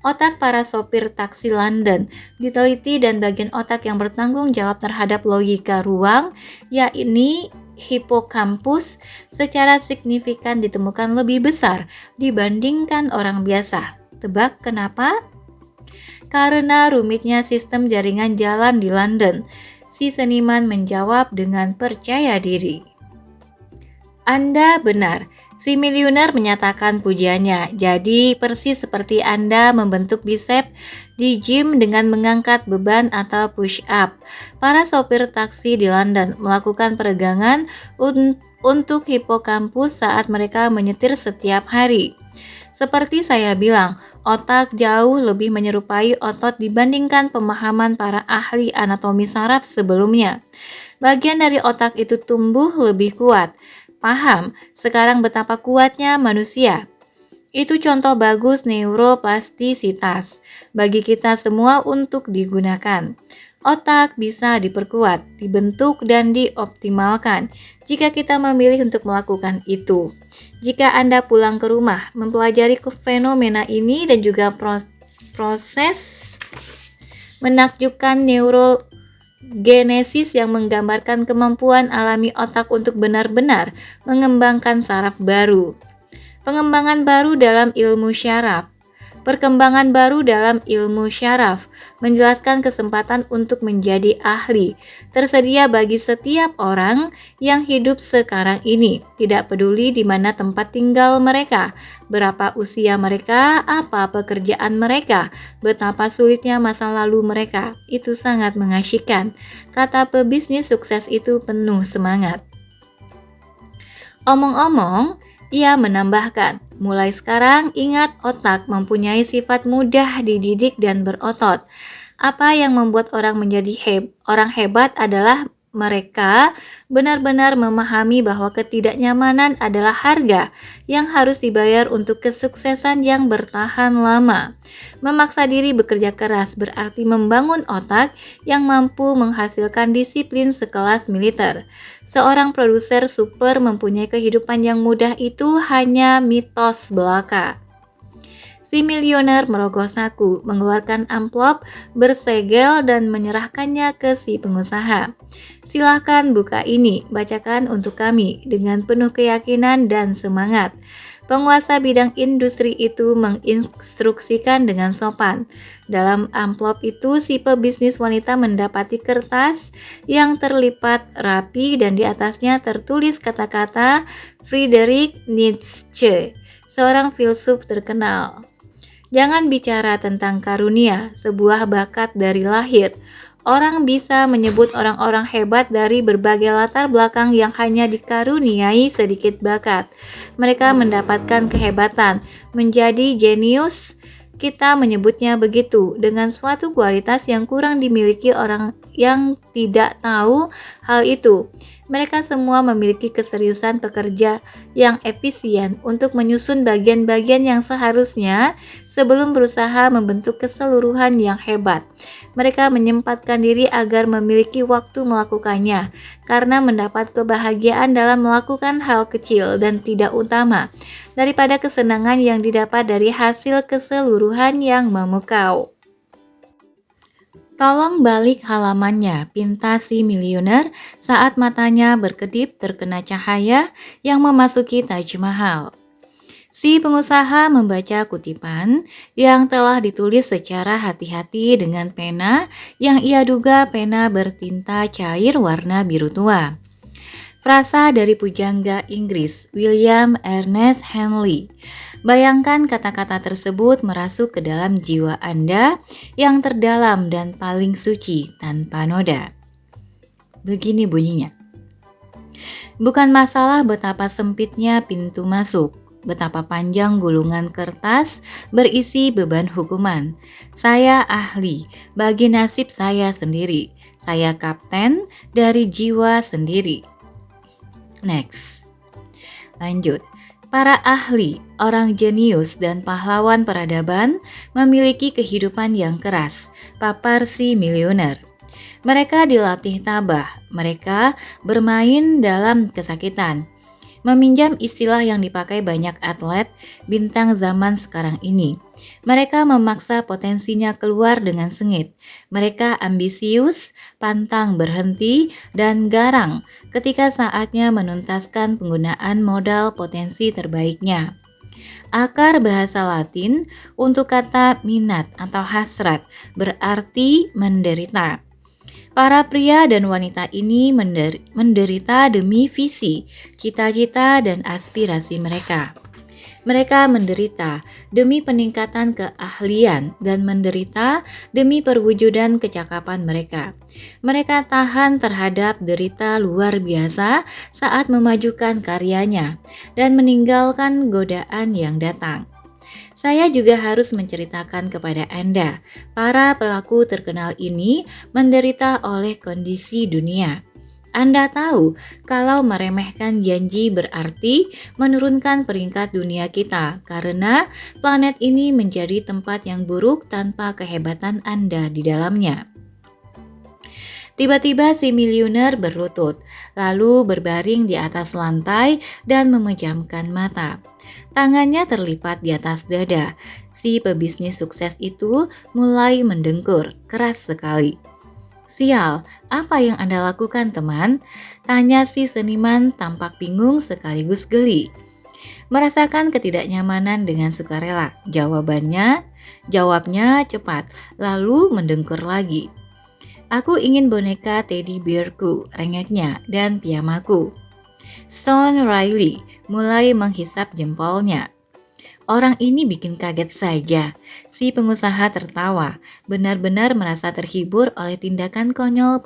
Otak para sopir taksi London diteliti dan bagian otak yang bertanggung jawab terhadap logika ruang, yakni hipokampus, secara signifikan ditemukan lebih besar dibandingkan orang biasa. Tebak kenapa? Karena rumitnya sistem jaringan jalan di London. Si seniman menjawab dengan percaya diri. Anda benar. Si miliuner menyatakan pujiannya. Jadi persis seperti Anda membentuk bisep di gym dengan mengangkat beban atau push up. Para sopir taksi di London melakukan peregangan untuk hipokampus saat mereka menyetir setiap hari. Seperti saya bilang, otak jauh lebih menyerupai otot dibandingkan pemahaman para ahli anatomi saraf sebelumnya. Bagian dari otak itu tumbuh lebih kuat. Paham sekarang betapa kuatnya manusia. Itu contoh bagus neuroplastisitas bagi kita semua untuk digunakan. Otak bisa diperkuat, dibentuk, dan dioptimalkan jika kita memilih untuk melakukan itu. Jika Anda pulang ke rumah, mempelajari fenomena ini dan juga proses menakjubkan neurogenesis yang menggambarkan kemampuan alami otak untuk benar-benar mengembangkan saraf baru. Pengembangan baru dalam ilmu syaraf. Perkembangan baru dalam ilmu syaraf menjelaskan kesempatan untuk menjadi ahli tersedia bagi setiap orang yang hidup sekarang ini, tidak peduli di mana tempat tinggal mereka, berapa usia mereka, apa pekerjaan mereka, betapa sulitnya masa lalu mereka. Itu sangat mengasyikkan. Kata pebisnis sukses itu penuh semangat. Omong-omong, ia menambahkan, mulai sekarang ingat otak mempunyai sifat mudah dididik dan berotot. Apa yang membuat orang menjadi orang hebat adalah mereka benar-benar memahami bahwa ketidaknyamanan adalah harga yang harus dibayar untuk kesuksesan yang bertahan lama. Memaksa diri bekerja keras berarti membangun otak yang mampu menghasilkan disiplin sekelas militer. Seorang produser super mempunyai kehidupan yang mudah itu hanya mitos belaka. Si miliuner merogoh saku, mengeluarkan amplop, bersegel, dan menyerahkannya ke si pengusaha. Silahkan buka ini, bacakan untuk kami dengan penuh keyakinan dan semangat. Penguasa bidang industri itu menginstruksikan dengan sopan. Dalam amplop itu, si pebisnis wanita mendapati kertas yang terlipat rapi dan di atasnya tertulis kata-kata Friedrich Nietzsche, seorang filsuf terkenal. Jangan bicara tentang karunia, sebuah bakat dari lahir. Orang bisa menyebut orang-orang hebat dari berbagai latar belakang yang hanya dikaruniai sedikit bakat. Mereka mendapatkan kehebatan, menjadi jenius. Kita menyebutnya begitu dengan suatu kualitas yang kurang dimiliki orang yang tidak tahu hal itu. Mereka semua memiliki keseriusan pekerja yang efisien untuk menyusun bagian-bagian yang seharusnya sebelum berusaha membentuk keseluruhan yang hebat. Mereka menyempatkan diri agar memiliki waktu melakukannya, karena mendapat kebahagiaan dalam melakukan hal kecil dan tidak utama, daripada kesenangan yang didapat dari hasil keseluruhan yang memukau. Tolong balik halamannya, pinta si miliuner saat matanya berkedip terkena cahaya yang memasuki Taj Mahal. Si pengusaha membaca kutipan yang telah ditulis secara hati-hati dengan pena yang ia duga pena bertinta cair warna biru tua. Frasa dari pujangga Inggris William Ernest Henley. Bayangkan kata-kata tersebut merasuk ke dalam jiwa Anda yang terdalam dan paling suci tanpa noda. Begini bunyinya. Bukan masalah betapa sempitnya pintu masuk, betapa panjang gulungan kertas berisi beban hukuman. Saya ahli bagi nasib saya sendiri. Saya kapten dari jiwa sendiri. Next. Lanjut. Para ahli, orang jenius dan pahlawan peradaban memiliki kehidupan yang keras, papar si miliuner. Mereka dilatih tabah, mereka bermain dalam kesakitan. Meminjam istilah yang dipakai banyak atlet bintang zaman sekarang ini. Mereka memaksa potensinya keluar dengan sengit. Mereka ambisius, pantang berhenti, dan garang ketika saatnya menuntaskan penggunaan modal potensi terbaiknya. Akar bahasa Latin untuk kata minat atau hasrat berarti menderita. Para pria dan wanita ini menderita demi visi, cita-cita, dan aspirasi mereka. Mereka menderita demi peningkatan keahlian dan menderita demi perwujudan kecakapan mereka. Mereka tahan terhadap derita luar biasa saat memajukan karyanya dan meninggalkan godaan yang datang. Saya juga harus menceritakan kepada Anda, para pelaku terkenal ini menderita oleh kondisi dunia. Anda tahu kalau meremehkan janji berarti menurunkan peringkat dunia kita karena planet ini menjadi tempat yang buruk tanpa kehebatan Anda di dalamnya. Tiba-tiba si miliuner berlutut, lalu berbaring di atas lantai dan memejamkan mata. Tangannya terlipat di atas dada. Si pebisnis sukses itu mulai mendengkur, keras sekali. Sial, apa yang Anda lakukan teman? Tanya si seniman tampak bingung sekaligus geli. Merasakan ketidaknyamanan dengan sukarela. Jawabnya cepat, lalu mendengkur lagi. Aku ingin boneka teddy bearku, rengeknya, dan piyamaku. Stone Riley mulai menghisap jempolnya. Orang ini bikin kaget saja. Si pengusaha tertawa, benar-benar merasa terhibur oleh tindakan konyol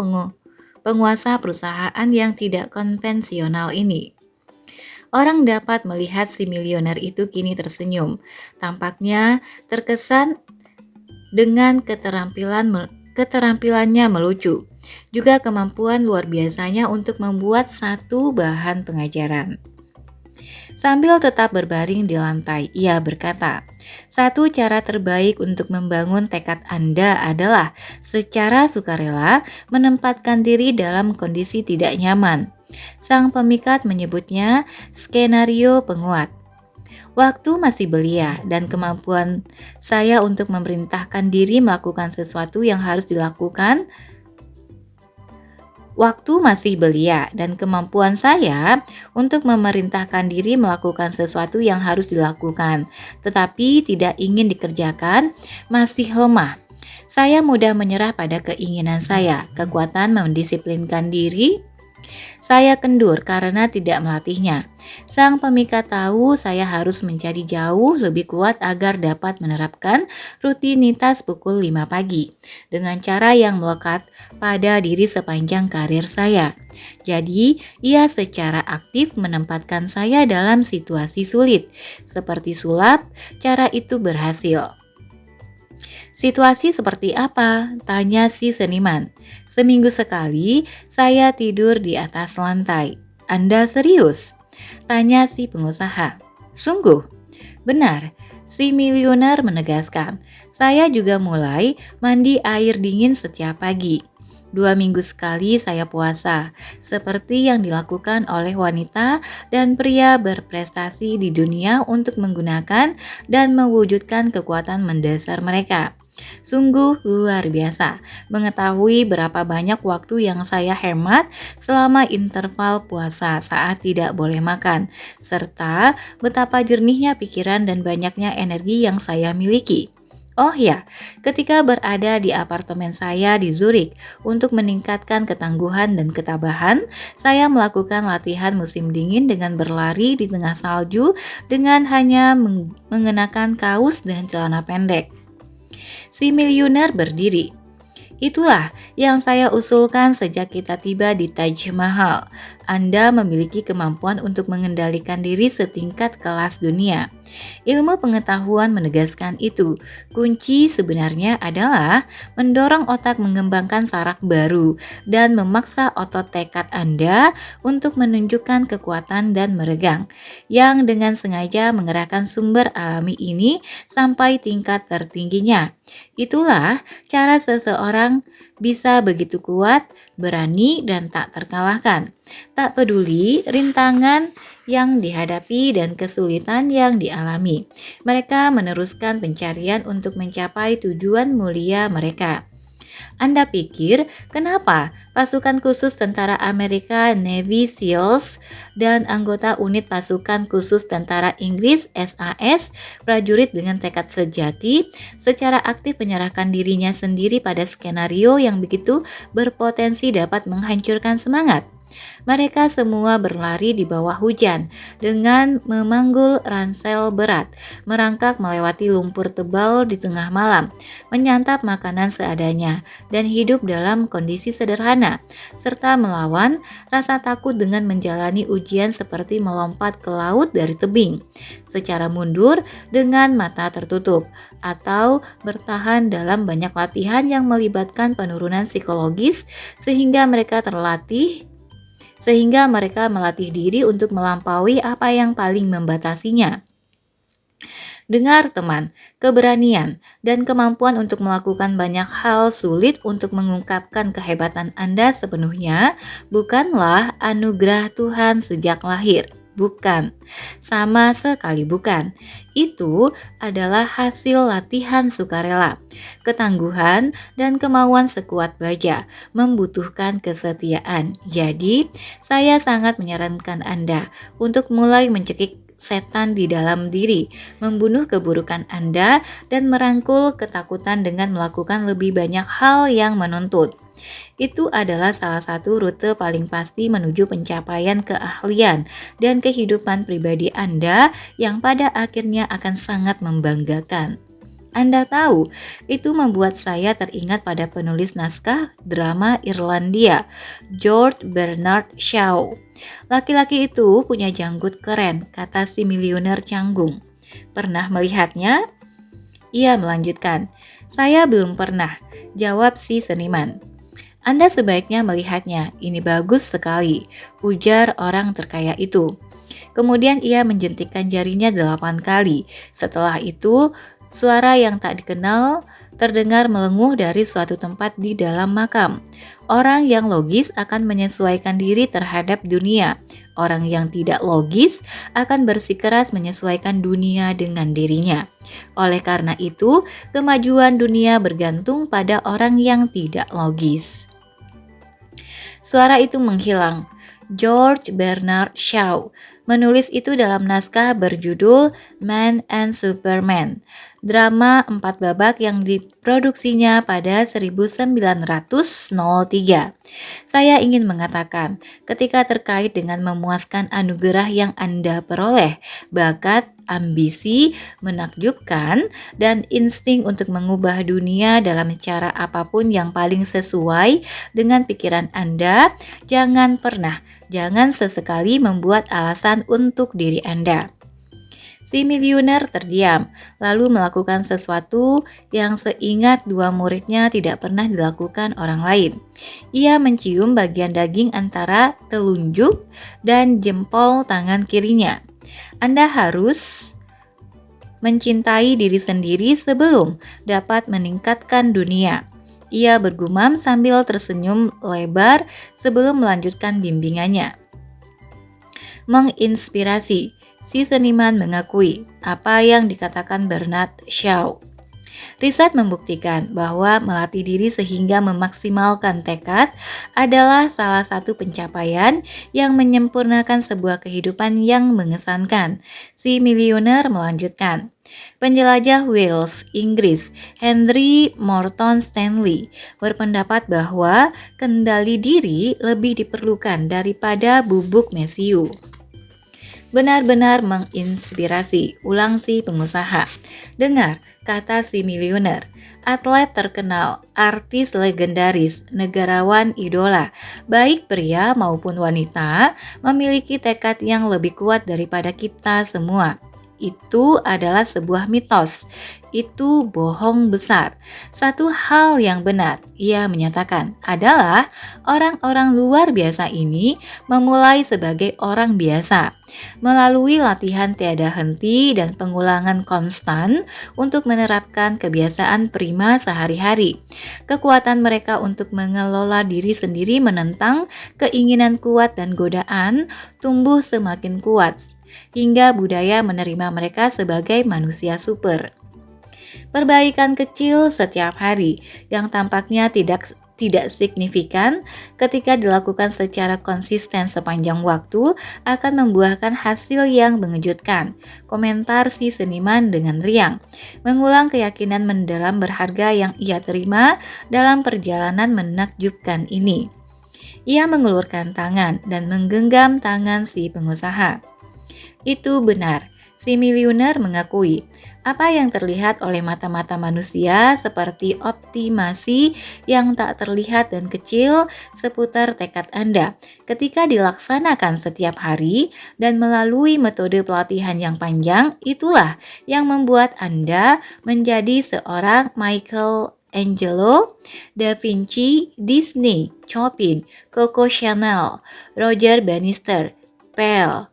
penguasa perusahaan yang tidak konvensional ini. Orang dapat melihat si miliuner itu kini tersenyum. Tampaknya terkesan dengan keterampilannya melucu. Juga kemampuan luar biasanya untuk membuat satu bahan pengajaran. Sambil tetap berbaring di lantai, ia berkata, satu cara terbaik untuk membangun tekad Anda adalah secara sukarela menempatkan diri dalam kondisi tidak nyaman. Sang pemikat menyebutnya skenario penguat. Waktu masih belia dan kemampuan saya untuk memerintahkan diri melakukan sesuatu yang harus dilakukan Waktu masih belia dan kemampuan saya untuk memerintahkan diri melakukan sesuatu yang harus dilakukan, tetapi tidak ingin dikerjakan, masih lemah. Saya mudah menyerah pada keinginan saya, kekuatan mendisiplinkan diri saya kendur karena tidak melatihnya. Sang pemikat tahu saya harus menjadi jauh lebih kuat agar dapat menerapkan rutinitas pukul 5 pagi dengan cara yang melekat pada diri sepanjang karir saya. Jadi, ia secara aktif menempatkan saya dalam situasi sulit, seperti sulap. Cara itu berhasil. Situasi seperti apa? Tanya si seniman. Seminggu sekali saya tidur di atas lantai. Anda serius? Tanya si pengusaha. Sungguh? Benar. Si miliuner menegaskan. Saya juga mulai mandi air dingin setiap pagi. 2 minggu sekali saya puasa, seperti yang dilakukan oleh wanita dan pria berprestasi di dunia untuk menggunakan dan mewujudkan kekuatan mendasar mereka. Sungguh luar biasa mengetahui berapa banyak waktu yang saya hemat selama interval puasa saat tidak boleh makan, serta betapa jernihnya pikiran dan banyaknya energi yang saya miliki. Oh ya, ketika berada di apartemen saya di Zurich untuk meningkatkan ketangguhan dan ketabahan, saya melakukan latihan musim dingin dengan berlari di tengah salju dengan hanya mengenakan kaos dan celana pendek. Si miliuner berdiri. Itulah yang saya usulkan sejak kita tiba di Taj Mahal. Anda memiliki kemampuan untuk mengendalikan diri setingkat kelas dunia. Ilmu pengetahuan menegaskan itu. Kunci sebenarnya adalah mendorong otak mengembangkan saraf baru dan memaksa otot tekad Anda untuk menunjukkan kekuatan dan meregang, yang dengan sengaja mengerahkan sumber alami ini sampai tingkat tertingginya. Itulah cara seseorang bisa begitu kuat, berani, dan tak terkalahkan. Tak peduli rintangan yang dihadapi dan kesulitan yang dialami. Mereka meneruskan pencarian untuk mencapai tujuan mulia mereka. Anda pikir kenapa pasukan khusus tentara Amerika Navy SEALs dan anggota unit pasukan khusus tentara Inggris SAS, prajurit dengan tekad sejati, secara aktif menyerahkan dirinya sendiri pada skenario yang begitu berpotensi dapat menghancurkan semangat? Mereka semua berlari di bawah hujan dengan memanggul ransel berat, merangkak melewati lumpur tebal di tengah malam, menyantap makanan seadanya, dan hidup dalam kondisi sederhana, serta melawan rasa takut dengan menjalani ujian seperti melompat ke laut dari tebing, secara mundur dengan mata tertutup, atau bertahan dalam banyak latihan yang melibatkan penurunan psikologis sehingga mereka melatih diri untuk melampaui apa yang paling membatasinya. Dengar teman, keberanian dan kemampuan untuk melakukan banyak hal sulit untuk mengungkapkan kehebatan Anda sepenuhnya bukanlah anugerah Tuhan sejak lahir. Bukan, sama sekali bukan. Itu adalah hasil latihan sukarela. Ketangguhan dan kemauan sekuat baja membutuhkan kesetiaan. Jadi, saya sangat menyarankan Anda untuk mulai mencekik setan di dalam diri, membunuh keburukan Anda, dan merangkul ketakutan dengan melakukan lebih banyak hal yang menuntut. Itu adalah salah satu rute paling pasti menuju pencapaian keahlian dan kehidupan pribadi Anda yang pada akhirnya akan sangat membanggakan. Anda tahu, itu membuat saya teringat pada penulis naskah drama Irlandia, George Bernard Shaw. Laki-laki itu punya janggut keren, kata si miliuner canggung. Pernah melihatnya? Ia melanjutkan, saya belum pernah, jawab si seniman. Anda sebaiknya melihatnya, ini bagus sekali, ujar orang terkaya itu. Kemudian ia menjentikkan jarinya 8 kali. Setelah itu, suara yang tak dikenal terdengar melenguh dari suatu tempat di dalam makam. Orang yang logis akan menyesuaikan diri terhadap dunia. Orang yang tidak logis akan bersikeras menyesuaikan dunia dengan dirinya. Oleh karena itu, kemajuan dunia bergantung pada orang yang tidak logis. Suara itu menghilang. George Bernard Shaw menulis itu dalam naskah berjudul Man and Superman, drama 4 babak yang diproduksinya pada 1903. Saya ingin mengatakan, ketika terkait dengan memuaskan anugerah yang Anda peroleh, bakat, ambisi, menakjubkan, dan insting untuk mengubah dunia dalam cara apapun yang paling sesuai dengan pikiran Anda, jangan sesekali membuat alasan untuk diri Anda. Si miliuner terdiam, lalu melakukan sesuatu yang seingat dua muridnya tidak pernah dilakukan orang lain. Ia mencium bagian daging antara telunjuk dan jempol tangan kirinya. Anda harus mencintai diri sendiri sebelum dapat meningkatkan dunia. Ia bergumam sambil tersenyum lebar sebelum melanjutkan bimbingannya. Menginspirasi. Si seniman mengakui apa yang dikatakan Bernard Shaw. Riset membuktikan bahwa melatih diri sehingga memaksimalkan tekad adalah salah satu pencapaian yang menyempurnakan sebuah kehidupan yang mengesankan. Si miliuner melanjutkan. Penjelajah Wales, Inggris, Henry Morton Stanley berpendapat bahwa kendali diri lebih diperlukan daripada bubuk mesiu. Benar-benar menginspirasi, ulang si pengusaha. Dengar, kata si miliuner, atlet terkenal, artis legendaris, negarawan idola, baik pria maupun wanita, memiliki tekad yang lebih kuat daripada kita semua. Itu adalah sebuah mitos. Itu bohong besar. Satu hal yang benar, ia menyatakan, adalah orang-orang luar biasa ini memulai sebagai orang biasa, melalui latihan tiada henti dan pengulangan konstan untuk menerapkan kebiasaan prima sehari-hari. Kekuatan mereka untuk mengelola diri sendiri menentang keinginan kuat dan godaan tumbuh semakin kuat, hingga budaya menerima mereka sebagai manusia super. Perbaikan kecil setiap hari yang tampaknya tidak signifikan ketika dilakukan secara konsisten sepanjang waktu akan membuahkan hasil yang mengejutkan. Komentar si seniman dengan riang, mengulang keyakinan mendalam berharga yang ia terima dalam perjalanan menakjubkan ini. Ia mengulurkan tangan dan menggenggam tangan si pengusaha. Itu benar, si miliuner mengakui. Apa yang terlihat oleh mata-mata manusia seperti optimasi yang tak terlihat dan kecil seputar tekad Anda ketika dilaksanakan setiap hari dan melalui metode pelatihan yang panjang, itulah yang membuat Anda menjadi seorang Michelangelo, Da Vinci, Disney, Chopin, Coco Chanel, Roger Bannister, Pell,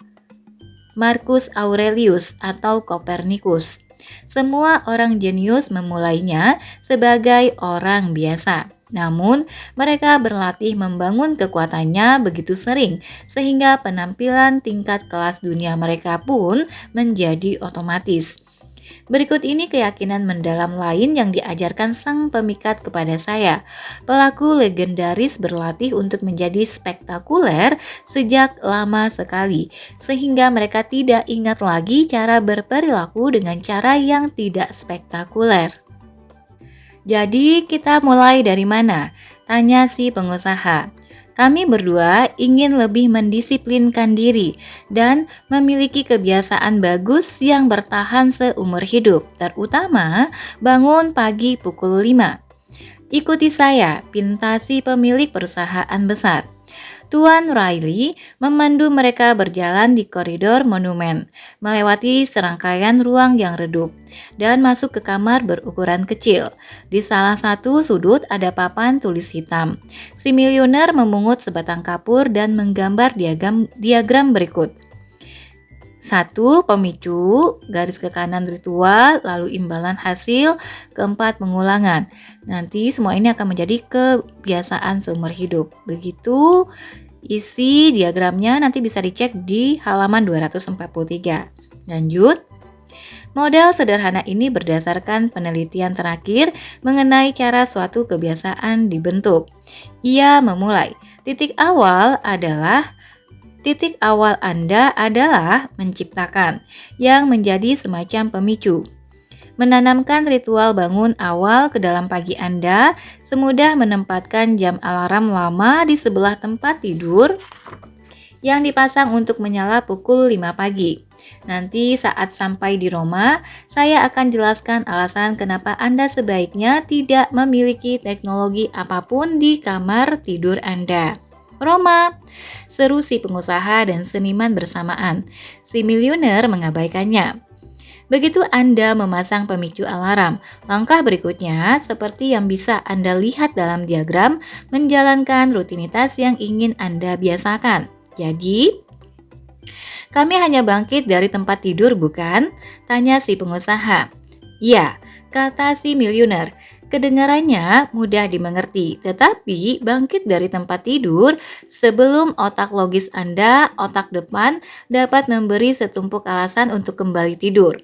Marcus Aurelius atau Copernicus. Semua orang jenius memulainya sebagai orang biasa. Namun, mereka berlatih membangun kekuatannya begitu sering sehingga penampilan tingkat kelas dunia mereka pun menjadi otomatis. Berikut ini keyakinan mendalam lain yang diajarkan sang pemikat kepada saya. Pelaku legendaris berlatih untuk menjadi spektakuler sejak lama sekali, sehingga mereka tidak ingat lagi cara berperilaku dengan cara yang tidak spektakuler. Jadi kita mulai dari mana? Tanya si pengusaha. Kami berdua ingin lebih mendisiplinkan diri dan memiliki kebiasaan bagus yang bertahan seumur hidup, terutama bangun pagi pukul 5. Ikuti saya, pinta si pemilik perusahaan besar. Tuan Riley memandu mereka berjalan di koridor monumen, melewati serangkaian ruang yang redup, dan masuk ke kamar berukuran kecil. Di salah satu sudut ada papan tulis hitam. Si miliuner memungut sebatang kapur dan menggambar diagram berikut. 1. Pemicu, garis ke kanan ritual, lalu imbalan hasil, keempat pengulangan. Nanti semua ini akan menjadi kebiasaan seumur hidup. Begitu isi diagramnya nanti bisa dicek di halaman 243. Lanjut. Model sederhana ini berdasarkan penelitian terakhir mengenai cara suatu kebiasaan dibentuk. Ia memulai Titik awal adalah Titik awal Anda adalah menciptakan, yang menjadi semacam pemicu. Menanamkan ritual bangun awal ke dalam pagi Anda, semudah menempatkan jam alarm lama di sebelah tempat tidur yang dipasang untuk menyala pukul 5 pagi. Nanti saat sampai di Roma, saya akan jelaskan alasan kenapa Anda sebaiknya tidak memiliki teknologi apapun di kamar tidur Anda. Roma, seru si pengusaha dan seniman bersamaan. Si miliuner mengabaikannya. Begitu Anda memasang pemicu alarm, langkah berikutnya seperti yang bisa Anda lihat dalam diagram, menjalankan rutinitas yang ingin Anda biasakan. Jadi, kami hanya bangkit dari tempat tidur bukan? Tanya si pengusaha. Ya, kata si miliuner. Kedengarannya mudah dimengerti, tetapi bangkit dari tempat tidur sebelum otak logis Anda, otak depan, dapat memberi setumpuk alasan untuk kembali tidur.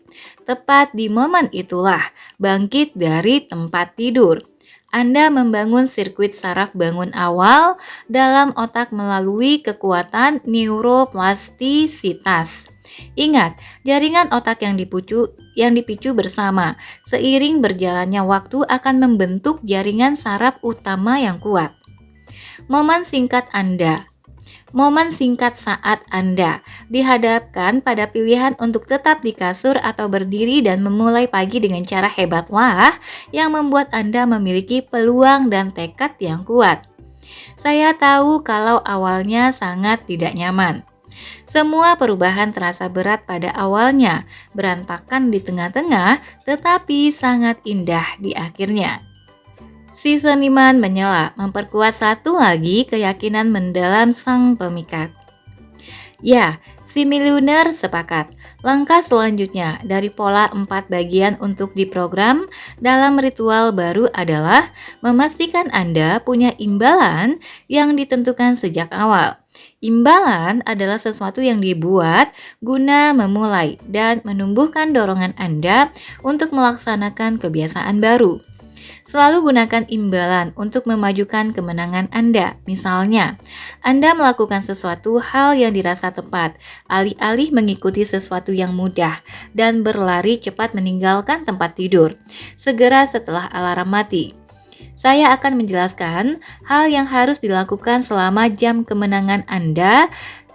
Tepat di momen itulah bangkit dari tempat tidur. Anda membangun sirkuit saraf bangun awal dalam otak melalui kekuatan neuroplastisitas. Ingat, jaringan otak yang dipicu bersama seiring berjalannya waktu akan membentuk jaringan saraf utama yang kuat. Momen singkat saat Anda dihadapkan pada pilihan untuk tetap di kasur atau berdiri dan memulai pagi dengan cara hebatlah yang membuat Anda memiliki peluang dan tekad yang kuat. Saya tahu kalau awalnya sangat tidak nyaman. Semua perubahan terasa berat pada awalnya, berantakan di tengah-tengah, tetapi sangat indah di akhirnya. Si seniman menyela, memperkuat satu lagi keyakinan mendalam sang pemikat. Ya, si miliuner sepakat. Langkah selanjutnya dari pola 4 bagian untuk diprogram dalam ritual baru adalah memastikan Anda punya imbalan yang ditentukan sejak awal. Imbalan adalah sesuatu yang dibuat guna memulai dan menumbuhkan dorongan Anda untuk melaksanakan kebiasaan baru. Selalu gunakan imbalan untuk memajukan kemenangan Anda. Misalnya, Anda melakukan sesuatu hal yang dirasa tepat, alih-alih mengikuti sesuatu yang mudah, dan berlari cepat meninggalkan tempat tidur, segera setelah alarm mati. Saya akan menjelaskan hal yang harus dilakukan selama jam kemenangan Anda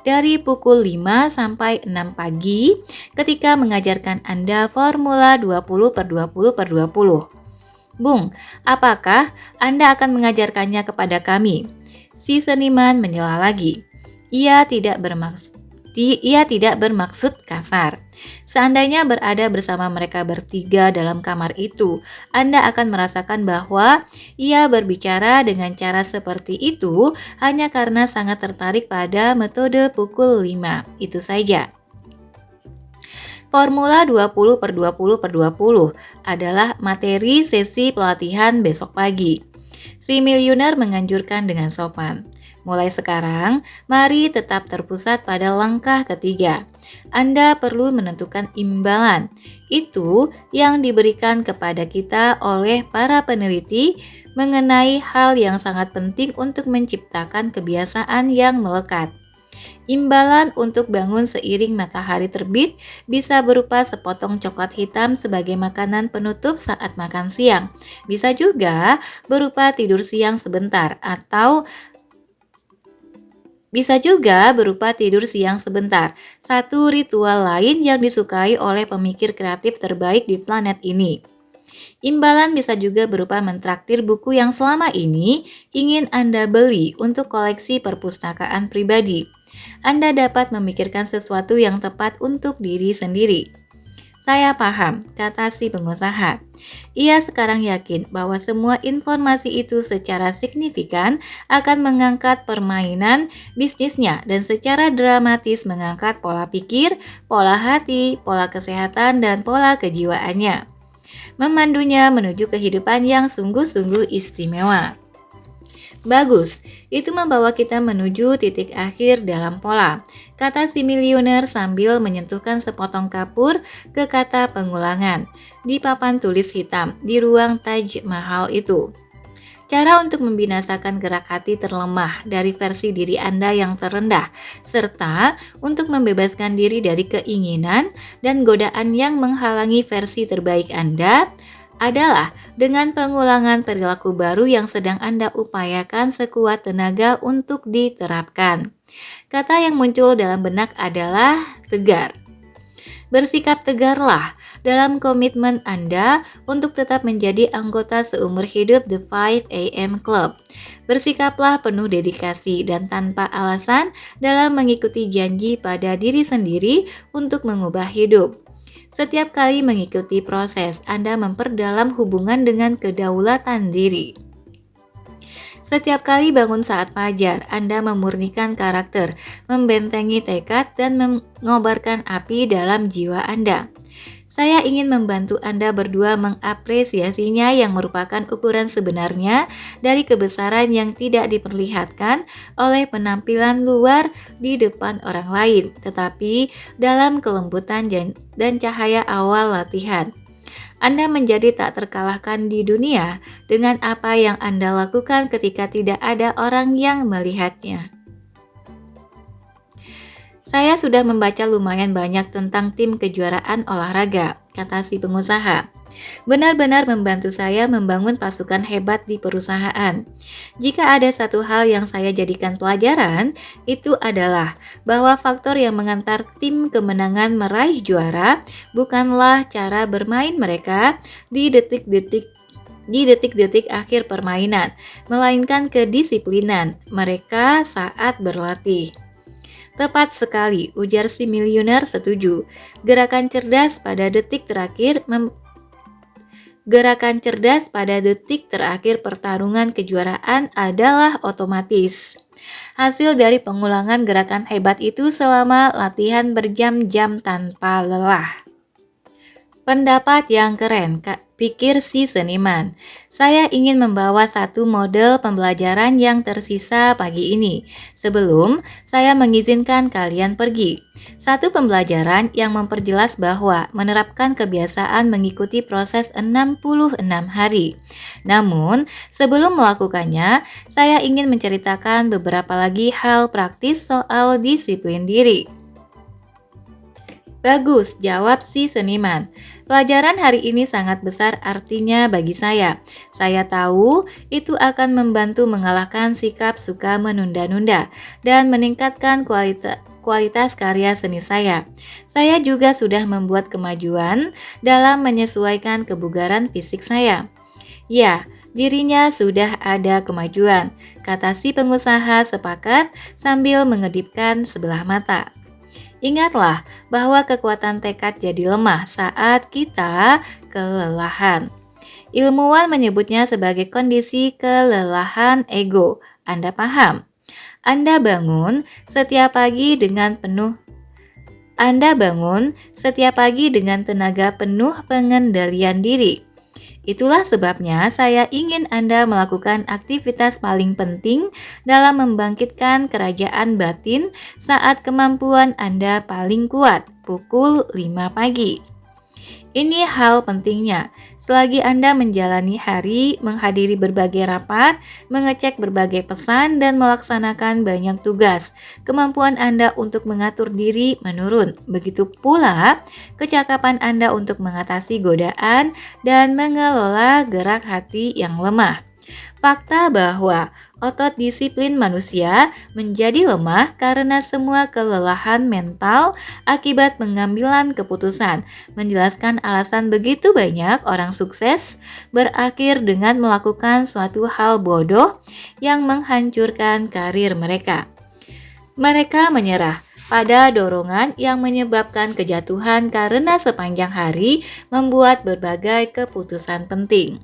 dari pukul 5 sampai 6 pagi ketika mengajarkan Anda formula 20/20/20. Bung, apakah Anda akan mengajarkannya kepada kami? Si seniman menyela lagi. Ia tidak bermaksud kasar. Seandainya berada bersama mereka bertiga dalam kamar itu, Anda akan merasakan bahwa ia berbicara dengan cara seperti itu hanya karena sangat tertarik pada metode pukul 5. Itu saja. Formula 20/20/20 adalah materi sesi pelatihan besok pagi. Si miliuner menganjurkan dengan sopan. Mulai sekarang, mari tetap terpusat pada langkah ketiga. Anda perlu menentukan imbalan. Itu yang diberikan kepada kita oleh para peneliti mengenai hal yang sangat penting untuk menciptakan kebiasaan yang melekat. Imbalan untuk bangun seiring matahari terbit bisa berupa sepotong coklat hitam sebagai makanan penutup saat makan siang. Bisa juga berupa tidur siang sebentar atau satu ritual lain yang disukai oleh pemikir kreatif terbaik di planet ini. Imbalan bisa juga berupa mentraktir buku yang selama ini ingin Anda beli untuk koleksi perpustakaan pribadi. Anda dapat memikirkan sesuatu yang tepat untuk diri sendiri. Saya paham, kata si pengusaha. Ia sekarang yakin bahwa semua informasi itu secara signifikan akan mengangkat permainan bisnisnya dan secara dramatis mengangkat pola pikir, pola hati, pola kesehatan, dan pola kejiwaannya. Memandunya menuju kehidupan yang sungguh-sungguh istimewa. Bagus, itu membawa kita menuju titik akhir dalam pola, kata si miliuner sambil menyentuhkan sepotong kapur ke kata pengulangan di papan tulis hitam di ruang Taj Mahal itu. Cara untuk membinasakan gerak hati terlemah dari versi diri Anda yang terendah, serta untuk membebaskan diri dari keinginan dan godaan yang menghalangi versi terbaik Anda adalah dengan pengulangan perilaku baru yang sedang Anda upayakan sekuat tenaga untuk diterapkan. Kata yang muncul dalam benak adalah tegar. Bersikap tegarlah dalam komitmen Anda untuk tetap menjadi anggota seumur hidup The 5 AM Club. Bersikaplah penuh dedikasi dan tanpa alasan dalam mengikuti janji pada diri sendiri untuk mengubah hidup. Setiap kali mengikuti proses, Anda memperdalam hubungan dengan kedaulatan diri. Setiap kali bangun saat fajar, Anda memurnikan karakter, membentengi tekad, dan mengobarkan api dalam jiwa Anda. Saya ingin membantu Anda berdua mengapresiasinya yang merupakan ukuran sebenarnya dari kebesaran yang tidak diperlihatkan oleh penampilan luar di depan orang lain, tetapi dalam kelembutan dan cahaya awal latihan. Anda menjadi tak terkalahkan di dunia dengan apa yang Anda lakukan ketika tidak ada orang yang melihatnya. Saya sudah membaca lumayan banyak tentang tim kejuaraan olahraga, kata si pengusaha. Benar-benar membantu saya membangun pasukan hebat di perusahaan. Jika ada satu hal yang saya jadikan pelajaran, itu adalah bahwa faktor yang mengantar tim kemenangan meraih juara bukanlah cara bermain mereka di detik-detik akhir permainan, melainkan kedisiplinan mereka saat berlatih. Tepat sekali, ujar si miliuner setuju. Gerakan cerdas pada detik terakhir pertarungan kejuaraan adalah otomatis. Hasil dari pengulangan gerakan hebat itu selama latihan berjam-jam tanpa lelah. Pendapat yang keren, pikir si seniman. Saya ingin membawa satu model pembelajaran yang tersisa pagi ini, sebelum saya mengizinkan kalian pergi. Satu pembelajaran yang memperjelas bahwa menerapkan kebiasaan mengikuti proses 66 hari. Namun, sebelum melakukannya, saya ingin menceritakan beberapa lagi hal praktis soal disiplin diri. Bagus, jawab si seniman. Pelajaran hari ini sangat besar artinya bagi saya. Saya tahu itu akan membantu mengalahkan sikap suka menunda-nunda dan meningkatkan kualitas karya seni saya. Saya juga sudah membuat kemajuan dalam menyesuaikan kebugaran fisik saya. Ya, dirinya sudah ada kemajuan, kata si pengusaha sepakat sambil mengedipkan sebelah mata. Ingatlah bahwa kekuatan tekad jadi lemah saat kita kelelahan. Ilmuwan menyebutnya sebagai kondisi kelelahan ego. Anda paham? Anda bangun setiap pagi dengan tenaga penuh pengendalian diri. Itulah sebabnya saya ingin Anda melakukan aktivitas paling penting dalam membangkitkan kerajaan batin saat kemampuan Anda paling kuat, pukul 5 pagi. Ini hal pentingnya. Selagi Anda menjalani hari, menghadiri berbagai rapat, mengecek berbagai pesan, dan melaksanakan banyak tugas, kemampuan Anda untuk mengatur diri menurun. Begitu pula kecakapan Anda untuk mengatasi godaan dan mengelola gerak hati yang lemah. Fakta bahwa otot disiplin manusia menjadi lemah karena semua kelelahan mental akibat pengambilan keputusan. Menjelaskan alasan begitu banyak orang sukses berakhir dengan melakukan suatu hal bodoh yang menghancurkan karir mereka. Mereka menyerah pada dorongan yang menyebabkan kejatuhan karena sepanjang hari membuat berbagai keputusan penting.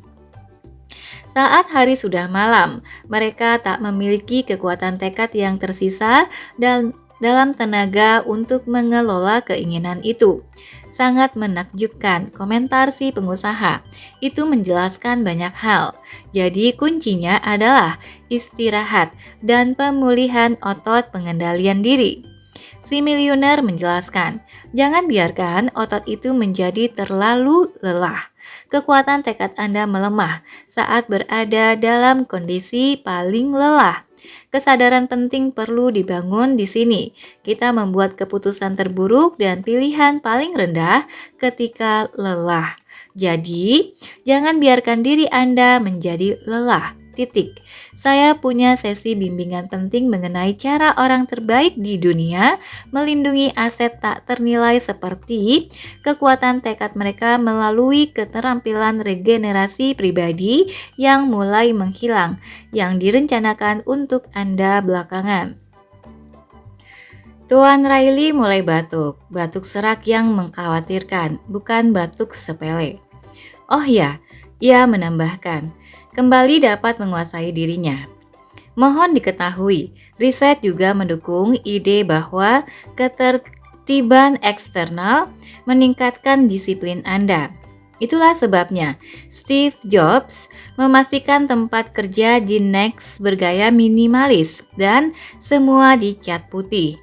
Saat hari sudah malam, mereka tak memiliki kekuatan tekad yang tersisa dan dalam tenaga untuk mengelola keinginan itu. Sangat menakjubkan, komentar si pengusaha. Itu menjelaskan banyak hal. Jadi kuncinya adalah istirahat dan pemulihan otot pengendalian diri. Si miliuner menjelaskan, jangan biarkan otot itu menjadi terlalu lelah. Kekuatan tekad Anda melemah saat berada dalam kondisi paling lelah. Kesadaran penting perlu dibangun di sini. Kita membuat keputusan terburuk dan pilihan paling rendah ketika lelah. Jadi, jangan biarkan diri Anda menjadi lelah. Titik. Saya punya sesi bimbingan penting mengenai cara orang terbaik di dunia melindungi aset tak ternilai seperti kekuatan tekad mereka melalui keterampilan regenerasi pribadi yang mulai menghilang, yang direncanakan untuk Anda belakangan. Tuan Riley mulai batuk serak yang mengkhawatirkan, bukan batuk sepele. Oh ya, ia menambahkan, kembali dapat menguasai dirinya. Mohon diketahui, riset juga mendukung ide bahwa ketertiban eksternal meningkatkan disiplin Anda. Itulah sebabnya Steve Jobs memastikan tempat kerja di Next bergaya minimalis dan semua dicat putih.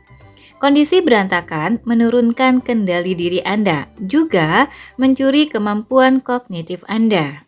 Kondisi berantakan menurunkan kendali diri Anda, juga mencuri kemampuan kognitif Anda.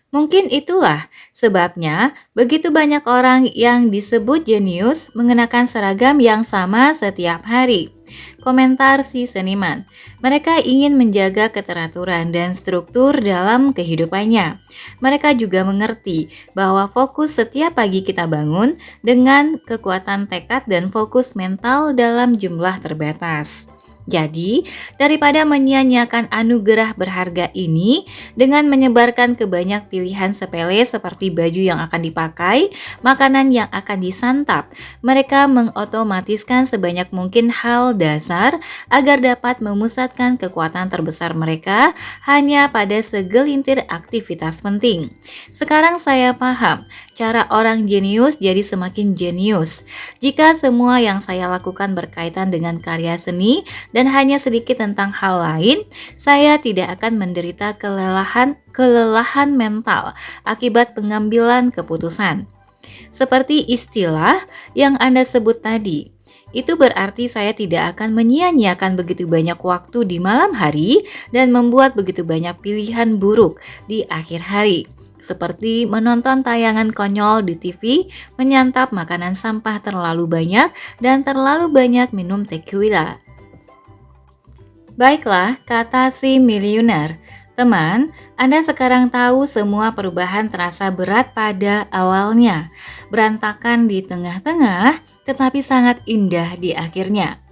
Mungkin itulah sebabnya begitu banyak orang yang disebut jenius mengenakan seragam yang sama setiap hari. Komentar si seniman, mereka ingin menjaga keteraturan dan struktur dalam kehidupannya. Mereka juga mengerti bahwa fokus setiap pagi kita bangun dengan kekuatan tekad dan fokus mental dalam jumlah terbatas. Jadi, daripada menyia-nyiakan anugerah berharga ini dengan menyebarkan ke banyak pilihan sepele seperti baju yang akan dipakai, makanan yang akan disantap, mereka mengotomatiskan sebanyak mungkin hal dasar agar dapat memusatkan kekuatan terbesar mereka hanya pada segelintir aktivitas penting. Sekarang saya paham cara orang jenius jadi semakin jenius. Jika semua yang saya lakukan berkaitan dengan karya seni dan hanya sedikit tentang hal lain, saya tidak akan menderita kelelahan mental akibat pengambilan keputusan. Seperti istilah yang Anda sebut tadi, itu berarti saya tidak akan menyia-nyiakan begitu banyak waktu di malam hari dan membuat begitu banyak pilihan buruk di akhir hari. Seperti menonton tayangan konyol di TV, menyantap makanan sampah terlalu banyak, dan terlalu banyak minum tequila. Baiklah, kata si miliuner. Teman, Anda sekarang tahu semua perubahan terasa berat pada awalnya, berantakan di tengah-tengah, tetapi sangat indah di akhirnya.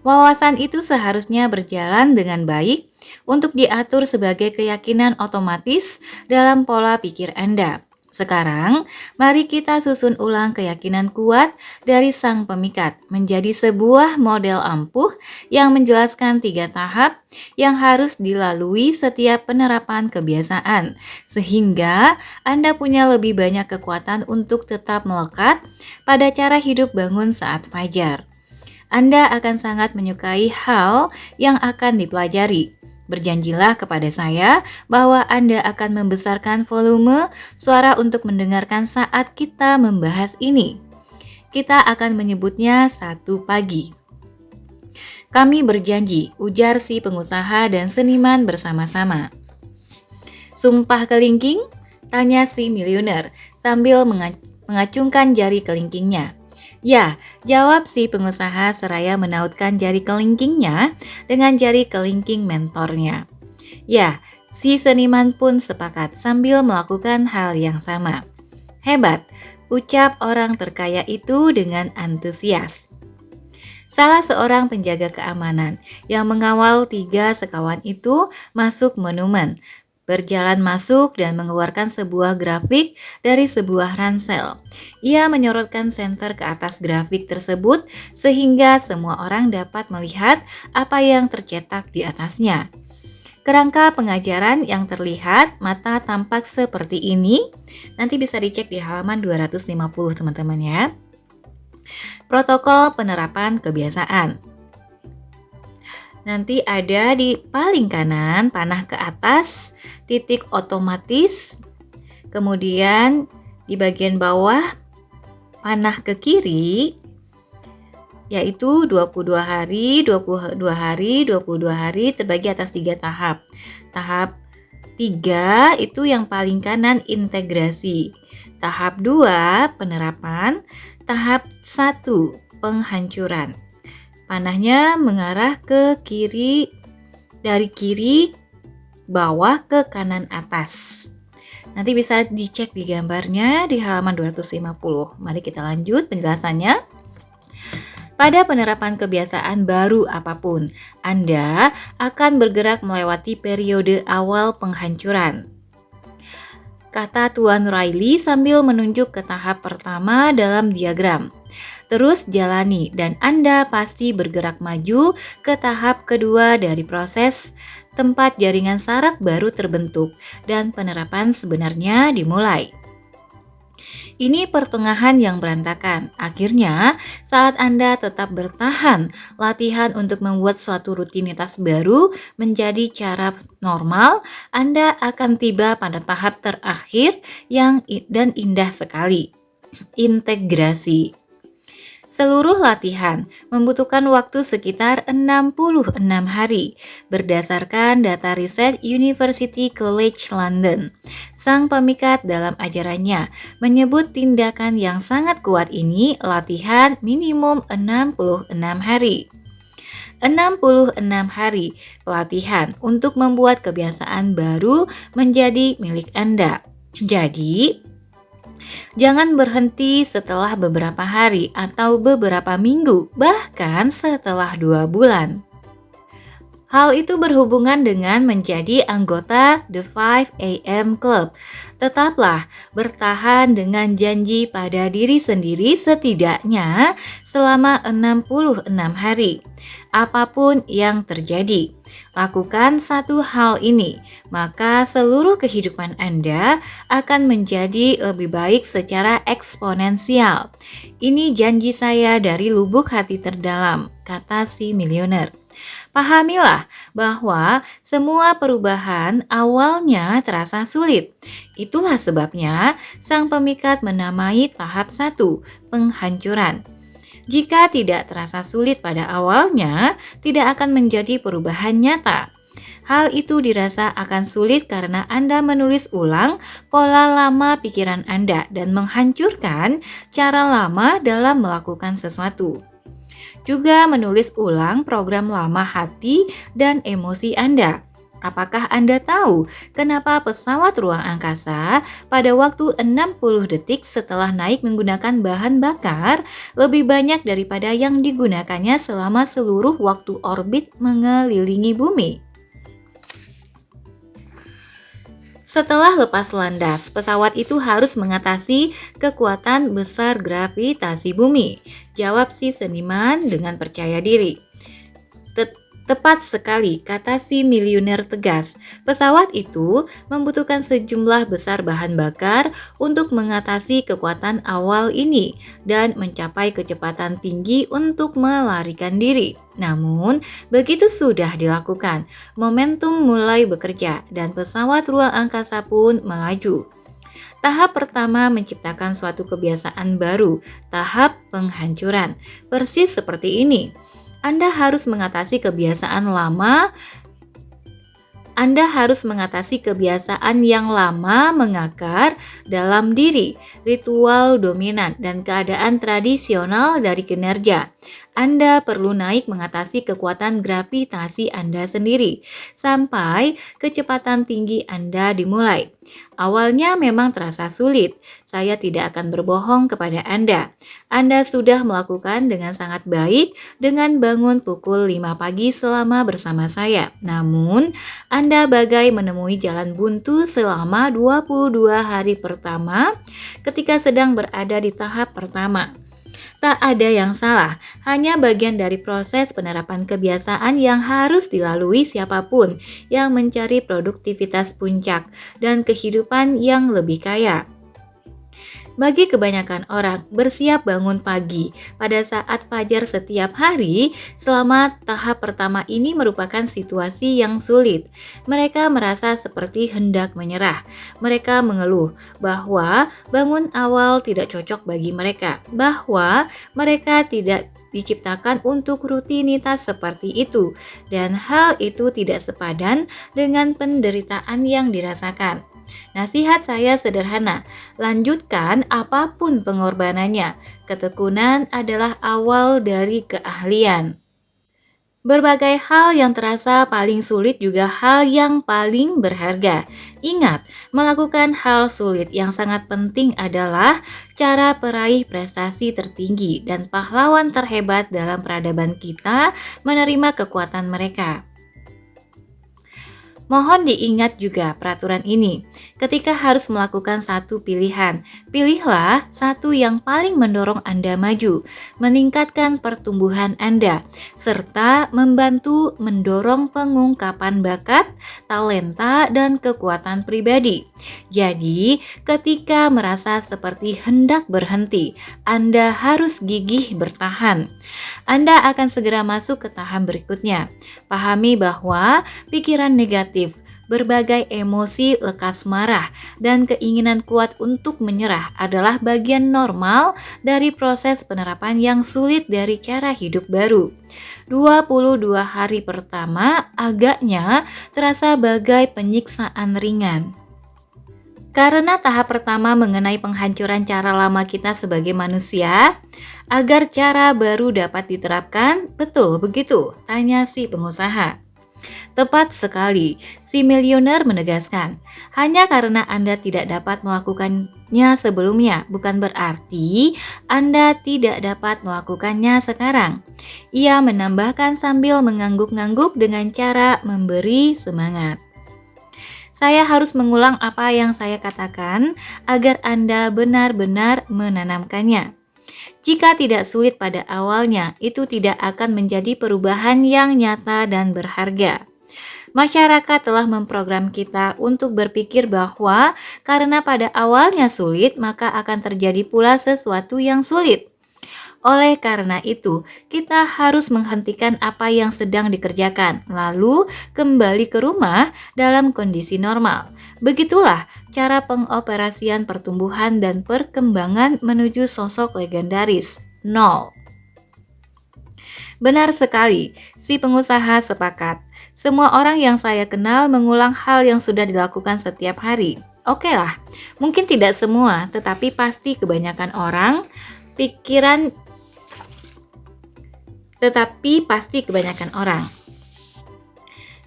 Wawasan itu seharusnya berjalan dengan baik untuk diatur sebagai keyakinan otomatis dalam pola pikir Anda. Sekarang, mari kita susun ulang keyakinan kuat dari sang pemikat menjadi sebuah model ampuh yang menjelaskan 3 tahap yang harus dilalui setiap penerapan kebiasaan, sehingga Anda punya lebih banyak kekuatan untuk tetap melekat pada cara hidup bangun saat fajar. Anda akan sangat menyukai hal yang akan dipelajari. Berjanjilah kepada saya bahwa Anda akan membesarkan volume suara untuk mendengarkan saat kita membahas ini. Kita akan menyebutnya 1 pagi. Kami berjanji, ujar si pengusaha dan seniman bersama-sama. Sumpah kelingking? Tanya si miliuner sambil mengacungkan jari kelingkingnya. Ya, jawab si pengusaha seraya menautkan jari kelingkingnya dengan jari kelingking mentornya. Ya, si seniman pun sepakat sambil melakukan hal yang sama. Hebat, ucap orang terkaya itu dengan antusias. Salah seorang penjaga keamanan yang mengawal 3 sekawan itu masuk monumen, berjalan masuk dan mengeluarkan sebuah grafik dari sebuah ransel. Ia menyorotkan senter ke atas grafik tersebut sehingga semua orang dapat melihat apa yang tercetak di atasnya. Kerangka pengajaran yang terlihat mata tampak seperti ini. Nanti bisa dicek di halaman 250 teman-teman ya. Protokol penerapan kebiasaan. Nanti ada di paling kanan, panah ke atas, titik otomatis, kemudian di bagian bawah, panah ke kiri, yaitu 22 hari, 22 hari, 22 hari terbagi atas 3 tahap. Tahap 3 itu yang paling kanan integrasi. Tahap 2 penerapan, tahap 1 penghancuran. Panahnya mengarah ke kiri, dari kiri bawah ke kanan atas. Nanti bisa dicek di gambarnya di halaman 250. Mari kita lanjut penjelasannya. Pada penerapan kebiasaan baru apapun, Anda akan bergerak melewati periode awal penghancuran. Kata Tuan Riley sambil menunjuk ke tahap pertama dalam diagram. Terus jalani dan Anda pasti bergerak maju ke tahap kedua dari proses tempat jaringan saraf baru terbentuk dan penerapan sebenarnya dimulai. Ini pertengahan yang berantakan. Akhirnya, saat Anda tetap bertahan, latihan untuk membuat suatu rutinitas baru menjadi cara normal, Anda akan tiba pada tahap terakhir dan indah sekali. Integrasi. Seluruh latihan membutuhkan waktu sekitar 66 hari berdasarkan data riset University College London. Sang pemikat dalam ajarannya menyebut tindakan yang sangat kuat ini latihan minimum 66 hari. 66 hari pelatihan untuk membuat kebiasaan baru menjadi milik Anda. Jadi, jangan berhenti setelah beberapa hari atau beberapa minggu, bahkan setelah 2 bulan. Hal itu berhubungan dengan menjadi anggota The 5 AM Club. Tetaplah bertahan dengan janji pada diri sendiri setidaknya selama 66 hari. Apapun yang terjadi, lakukan satu hal ini, maka seluruh kehidupan Anda akan menjadi lebih baik secara eksponensial. Ini janji saya dari lubuk hati terdalam, kata si miliuner. Pahamilah bahwa semua perubahan awalnya terasa sulit. Itulah sebabnya sang pemikat menamai tahap 1, penghancuran. Jika tidak terasa sulit pada awalnya, tidak akan menjadi perubahan nyata. Hal itu dirasa akan sulit karena Anda menulis ulang pola lama pikiran Anda dan menghancurkan cara lama dalam melakukan sesuatu. Juga menulis ulang program lama hati dan emosi Anda. Apakah Anda tahu kenapa pesawat ruang angkasa pada waktu 60 detik setelah naik menggunakan bahan bakar lebih banyak daripada yang digunakannya selama seluruh waktu orbit mengelilingi bumi? Setelah lepas landas, pesawat itu harus mengatasi kekuatan besar gravitasi bumi. Jawab si seniman dengan percaya diri. Tepat sekali, kata si miliuner tegas. Pesawat itu membutuhkan sejumlah besar bahan bakar untuk mengatasi kekuatan awal ini dan mencapai kecepatan tinggi untuk melarikan diri. Namun, begitu sudah dilakukan, momentum mulai bekerja dan pesawat ruang angkasa pun melaju. Tahap pertama menciptakan suatu kebiasaan baru, tahap penghancuran. Persis seperti ini. Anda harus mengatasi kebiasaan yang lama mengakar dalam diri, ritual dominan, dan keadaan tradisional dari kinerja. Anda perlu naik mengatasi kekuatan gravitasi Anda sendiri, sampai kecepatan tinggi Anda dimulai. Awalnya memang terasa sulit, saya tidak akan berbohong kepada Anda. Anda sudah melakukan dengan sangat baik dengan bangun pukul 5 pagi selama bersama saya. Namun, Anda bagai menemui jalan buntu selama 22 hari pertama ketika sedang berada di tahap pertama. Tak ada yang salah, hanya bagian dari proses penerapan kebiasaan yang harus dilalui siapapun yang mencari produktivitas puncak dan kehidupan yang lebih kaya. Bagi kebanyakan orang, bersiap bangun pagi pada saat fajar setiap hari selama tahap pertama ini merupakan situasi yang sulit. Mereka merasa seperti hendak menyerah. Mereka mengeluh bahwa bangun awal tidak cocok bagi mereka, bahwa mereka tidak diciptakan untuk rutinitas seperti itu, dan hal itu tidak sepadan dengan penderitaan yang dirasakan. Nasihat saya sederhana, lanjutkan apapun pengorbanannya. Ketekunan adalah awal dari keahlian. Berbagai hal yang terasa paling sulit juga hal yang paling berharga. Ingat, melakukan hal sulit yang sangat penting adalah cara peraih prestasi tertinggi dan pahlawan terhebat dalam peradaban kita menerima kekuatan mereka. Mohon diingat juga peraturan ini. Ketika harus melakukan satu pilihan, pilihlah satu yang paling mendorong Anda maju, meningkatkan pertumbuhan Anda, serta membantu mendorong pengungkapan bakat, talenta, dan kekuatan pribadi. Jadi, ketika merasa seperti hendak berhenti, Anda harus gigih bertahan. Anda akan segera masuk ke tahap berikutnya. Pahami bahwa pikiran negatif, berbagai emosi lekas marah, dan keinginan kuat untuk menyerah adalah bagian normal dari proses penerapan yang sulit dari cara hidup baru. 22 hari pertama agaknya terasa bagai penyiksaan ringan. Karena tahap pertama mengenai penghancuran cara lama kita sebagai manusia, agar cara baru dapat diterapkan, betul begitu? Tanya si pengusaha. Tepat sekali, si miliuner menegaskan, hanya karena Anda tidak dapat melakukannya sebelumnya, bukan berarti Anda tidak dapat melakukannya sekarang. Ia menambahkan sambil mengangguk-ngangguk dengan cara memberi semangat. Saya harus mengulang apa yang saya katakan agar Anda benar-benar menanamkannya. Jika tidak sulit pada awalnya, itu tidak akan menjadi perubahan yang nyata dan berharga. Masyarakat telah memprogram kita untuk berpikir bahwa karena pada awalnya sulit, maka akan terjadi pula sesuatu yang sulit. Oleh karena itu, kita harus menghentikan apa yang sedang dikerjakan, lalu kembali ke rumah dalam kondisi normal. Begitulah cara pengoperasian pertumbuhan dan perkembangan menuju sosok legendaris. 0. Benar sekali, si pengusaha sepakat. Semua orang yang saya kenal mengulang hal yang sudah dilakukan setiap hari. Oke lah, mungkin tidak semua, tetapi pasti kebanyakan orang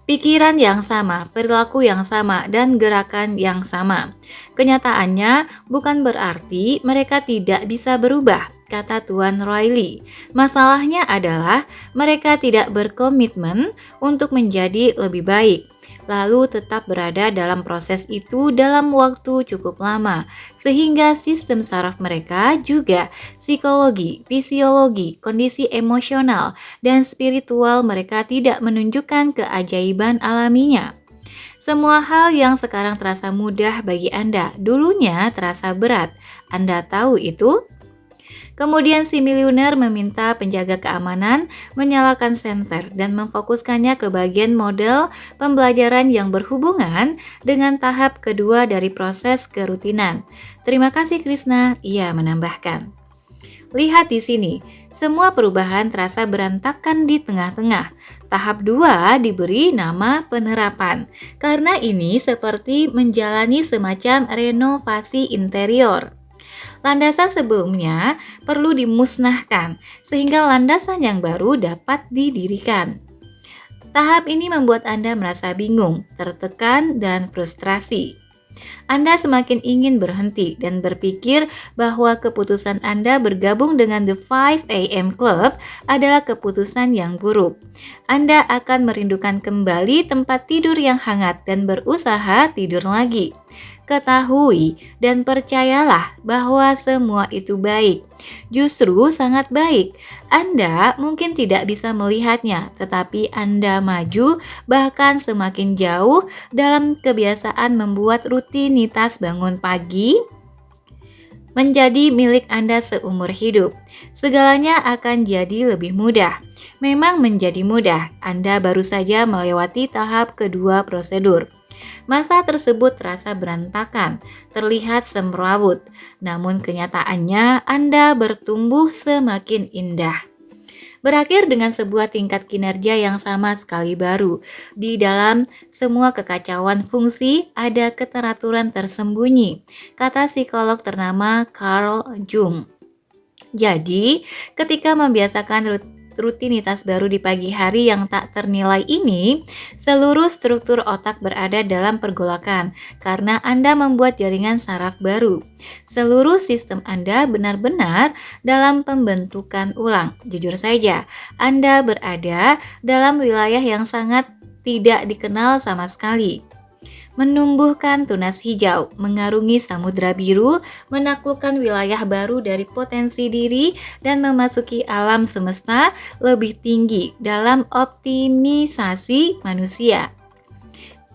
Pikiran yang sama, perilaku yang sama, dan gerakan yang sama. Kenyataannya bukan berarti mereka tidak bisa berubah, kata Tuan Riley. Masalahnya adalah mereka tidak berkomitmen untuk menjadi lebih baik, lalu tetap berada dalam proses itu dalam waktu cukup lama, sehingga sistem saraf mereka juga psikologi, fisiologi, kondisi emosional, dan spiritual mereka tidak menunjukkan keajaiban alaminya. Semua hal yang sekarang terasa mudah bagi Anda, dulunya terasa berat. Anda tahu itu? Kemudian si miliuner meminta penjaga keamanan menyalakan senter dan memfokuskannya ke bagian model pembelajaran yang berhubungan dengan tahap kedua dari proses kerutinan. Terima kasih Krishna, ia menambahkan. Lihat di sini, semua perubahan terasa berantakan di tengah-tengah. Tahap 2 diberi nama penerapan, karena ini seperti menjalani semacam renovasi interior. Landasan sebelumnya perlu dimusnahkan, sehingga landasan yang baru dapat didirikan. Tahap ini membuat Anda merasa bingung, tertekan, dan frustrasi. Anda semakin ingin berhenti dan berpikir bahwa keputusan Anda bergabung dengan The 5 AM Club adalah keputusan yang buruk. Anda akan merindukan kembali tempat tidur yang hangat dan berusaha tidur lagi. Ketahui dan percayalah bahwa semua itu baik. Justru sangat baik. Anda mungkin tidak bisa melihatnya, tetapi Anda maju bahkan semakin jauh dalam kebiasaan membuat rutinitas bangun pagi menjadi milik Anda seumur hidup. Segalanya akan jadi lebih mudah. Memang menjadi mudah, Anda baru saja melewati tahap kedua prosedur. Masa tersebut terasa berantakan, terlihat semrawut, namun kenyataannya Anda bertumbuh semakin indah. Berakhir dengan sebuah tingkat kinerja yang sama sekali baru. Di dalam semua kekacauan fungsi ada keteraturan tersembunyi, kata psikolog ternama Carl Jung. Jadi, ketika membiasakan rutinitas baru di pagi hari yang tak ternilai ini, seluruh struktur otak berada dalam pergolakan karena Anda membuat jaringan saraf baru. Seluruh sistem Anda benar-benar dalam pembentukan ulang. Jujur saja, Anda berada dalam wilayah yang sangat tidak dikenal sama sekali. Menumbuhkan tunas hijau, mengarungi samudra biru, menaklukkan wilayah baru dari potensi diri, dan memasuki alam semesta lebih tinggi dalam optimisasi manusia.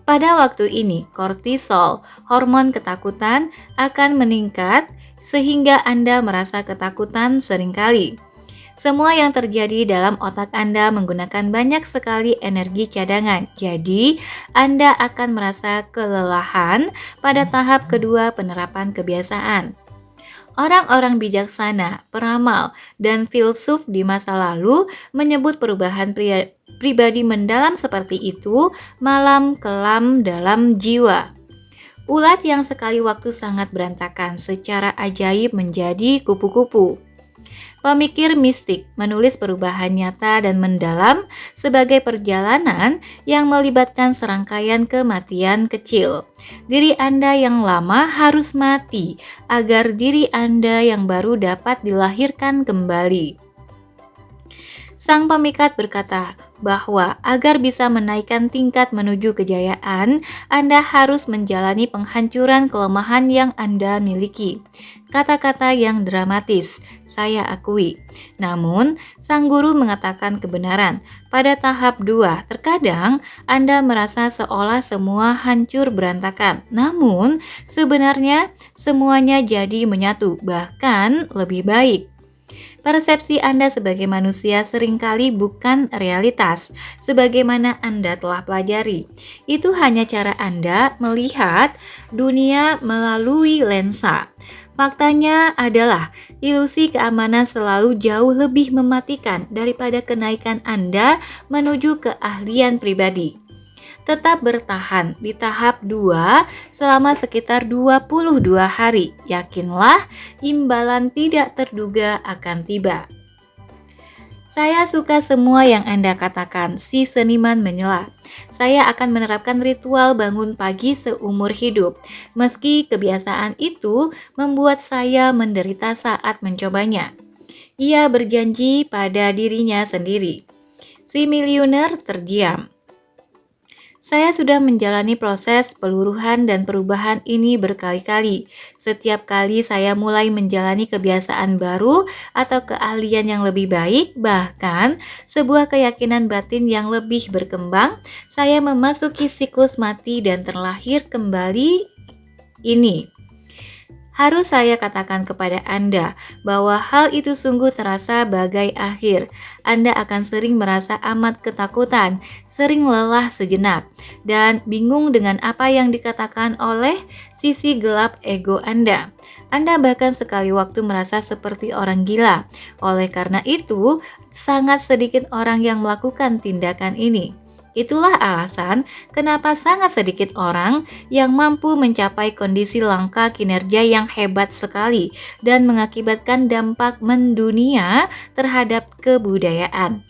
Pada waktu ini, kortisol, hormon ketakutan, akan meningkat sehingga Anda merasa ketakutan seringkali. Semua yang terjadi dalam otak Anda menggunakan banyak sekali energi cadangan. Jadi, Anda akan merasa kelelahan pada tahap kedua penerapan kebiasaan. Orang-orang bijaksana, peramal, dan filsuf di masa lalu menyebut perubahan pribadi mendalam seperti itu malam kelam dalam jiwa. Ulat yang sekali waktu sangat berantakan secara ajaib menjadi kupu-kupu. Pemikir mistik menulis perubahan nyata dan mendalam sebagai perjalanan yang melibatkan serangkaian kematian kecil. Diri Anda yang lama harus mati agar diri Anda yang baru dapat dilahirkan kembali. Sang pemikat berkata bahwa agar bisa menaikkan tingkat menuju kejayaan, Anda harus menjalani penghancuran kelemahan yang Anda miliki. Kata-kata yang dramatis, saya akui. Namun, sang guru mengatakan kebenaran. Pada tahap 2, terkadang Anda merasa seolah semua hancur berantakan. Namun, sebenarnya semuanya jadi menyatu, bahkan lebih baik. Persepsi Anda sebagai manusia seringkali bukan realitas, sebagaimana Anda telah pelajari. Itu hanya cara Anda melihat dunia melalui lensa. Faktanya adalah ilusi keamanan selalu jauh lebih mematikan daripada kenaikan Anda menuju keahlian pribadi. Tetap bertahan di tahap 2 selama sekitar 22 hari. Yakinlah, imbalan tidak terduga akan tiba. Saya suka semua yang Anda katakan, si seniman menyela. Saya akan menerapkan ritual bangun pagi seumur hidup, meski kebiasaan itu membuat saya menderita saat mencobanya. Ia berjanji pada dirinya sendiri. Si miliuner terdiam. Saya sudah menjalani proses peluruhan dan perubahan ini berkali-kali. Setiap kali saya mulai menjalani kebiasaan baru atau keahlian yang lebih baik, bahkan sebuah keyakinan batin yang lebih berkembang, saya memasuki siklus mati dan terlahir kembali ini. Harus saya katakan kepada Anda bahwa hal itu sungguh terasa bagai akhir. Anda akan sering merasa amat ketakutan, sering lelah sejenak, dan bingung dengan apa yang dikatakan oleh sisi gelap ego Anda. Anda bahkan sekali waktu merasa seperti orang gila. Oleh karena itu, sangat sedikit orang yang melakukan tindakan ini. Itulah alasan kenapa sangat sedikit orang yang mampu mencapai kondisi langka kinerja yang hebat sekali dan mengakibatkan dampak mendunia terhadap kebudayaan.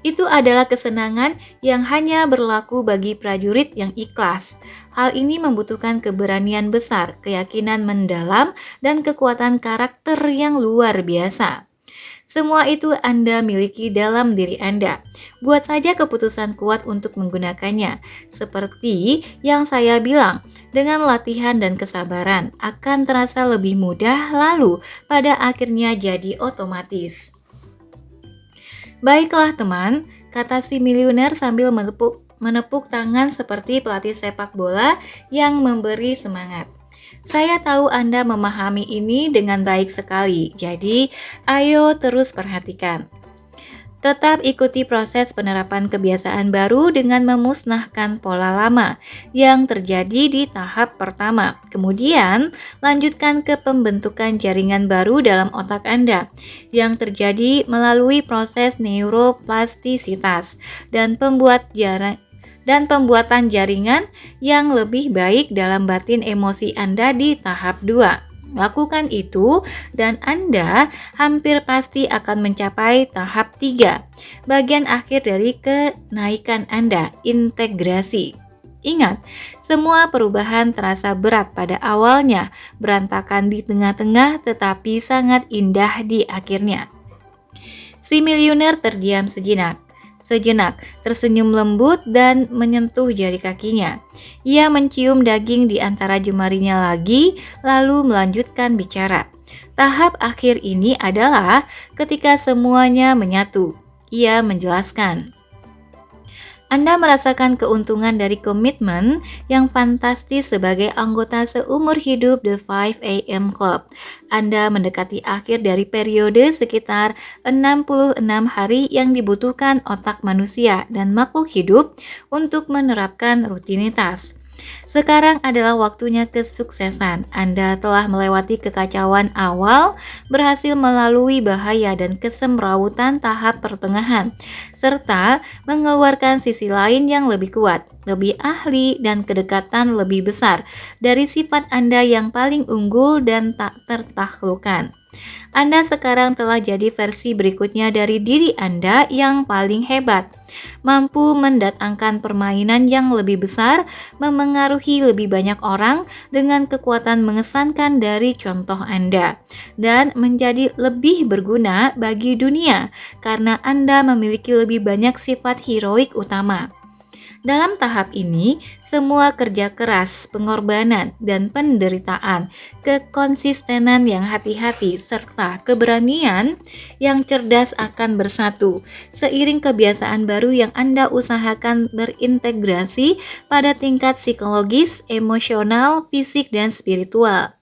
Itu adalah kesenangan yang hanya berlaku bagi prajurit yang ikhlas. Hal ini membutuhkan keberanian besar, keyakinan mendalam, dan kekuatan karakter yang luar biasa. Semua itu Anda miliki dalam diri Anda. Buat saja keputusan kuat untuk menggunakannya. Seperti yang saya bilang, dengan latihan dan kesabaran akan terasa lebih mudah lalu pada akhirnya jadi otomatis. Baiklah teman, kata si miliuner sambil menepuk tangan seperti pelatih sepak bola yang memberi semangat. Saya tahu Anda memahami ini dengan baik sekali, jadi ayo terus perhatikan. Tetap ikuti proses penerapan kebiasaan baru dengan memusnahkan pola lama yang terjadi di tahap pertama. Kemudian, lanjutkan ke pembentukan jaringan baru dalam otak Anda yang terjadi melalui proses neuroplastisitas dan pembuatan jaringan yang lebih baik dalam batin emosi Anda di tahap 2. Lakukan itu dan Anda hampir pasti akan mencapai tahap 3, bagian akhir dari kenaikan Anda, integrasi. Ingat, semua perubahan terasa berat pada awalnya, berantakan di tengah-tengah tetapi sangat indah di akhirnya. Si miliuner terdiam sejenak, tersenyum lembut dan menyentuh jari kakinya. Ia mencium daging di antara jemarinya lagi, lalu melanjutkan bicara. Tahap akhir ini adalah ketika semuanya menyatu. Ia menjelaskan. Anda merasakan keuntungan dari komitmen yang fantastis sebagai anggota seumur hidup The 5 AM Club. Anda mendekati akhir dari periode sekitar 66 hari yang dibutuhkan otak manusia dan makhluk hidup untuk menerapkan rutinitas. Sekarang adalah waktunya kesuksesan. Anda telah melewati kekacauan awal, berhasil melalui bahaya dan kesemrawutan tahap pertengahan, serta mengeluarkan sisi lain yang lebih kuat, lebih ahli, dan kedekatan lebih besar dari sifat Anda yang paling unggul dan tak tertaklukkan. Anda sekarang telah jadi versi berikutnya dari diri Anda yang paling hebat, mampu mendatangkan permainan yang lebih besar, memengaruhi lebih banyak orang dengan kekuatan mengesankan dari contoh Anda, dan menjadi lebih berguna bagi dunia karena Anda memiliki lebih banyak sifat heroik utama. Dalam tahap ini, semua kerja keras, pengorbanan, dan penderitaan, kekonsistenan yang hati-hati, serta keberanian yang cerdas akan bersatu, seiring kebiasaan baru yang Anda usahakan berintegrasi pada tingkat psikologis, emosional, fisik, dan spiritual.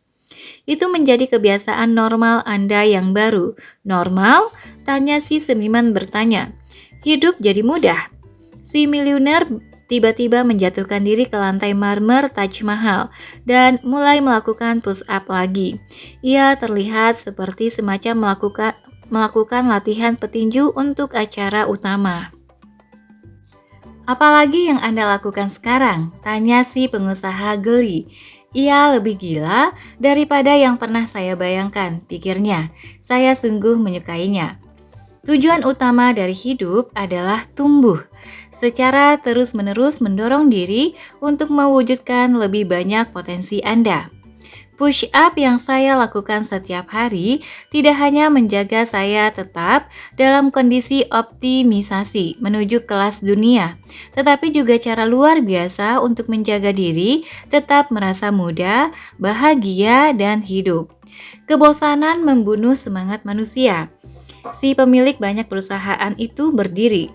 Itu menjadi kebiasaan normal Anda yang baru. Normal? Tanya si seniman bertanya. Hidup jadi mudah. Si miliuner tiba-tiba menjatuhkan diri ke lantai marmer Taj Mahal dan mulai melakukan push up lagi. Ia terlihat seperti semacam melakukan latihan petinju untuk acara utama. Apalagi yang Anda lakukan sekarang? Tanya si pengusaha geli. Ia lebih gila daripada yang pernah saya bayangkan, pikirnya. Saya sungguh menyukainya. Tujuan utama dari hidup adalah tumbuh, secara terus-menerus mendorong diri untuk mewujudkan lebih banyak potensi Anda. Push up yang saya lakukan setiap hari tidak hanya menjaga saya tetap dalam kondisi optimisasi menuju kelas dunia, tetapi juga cara luar biasa untuk menjaga diri tetap merasa muda, bahagia, dan hidup. Kebosanan membunuh semangat manusia. Si pemilik banyak perusahaan itu berdiri.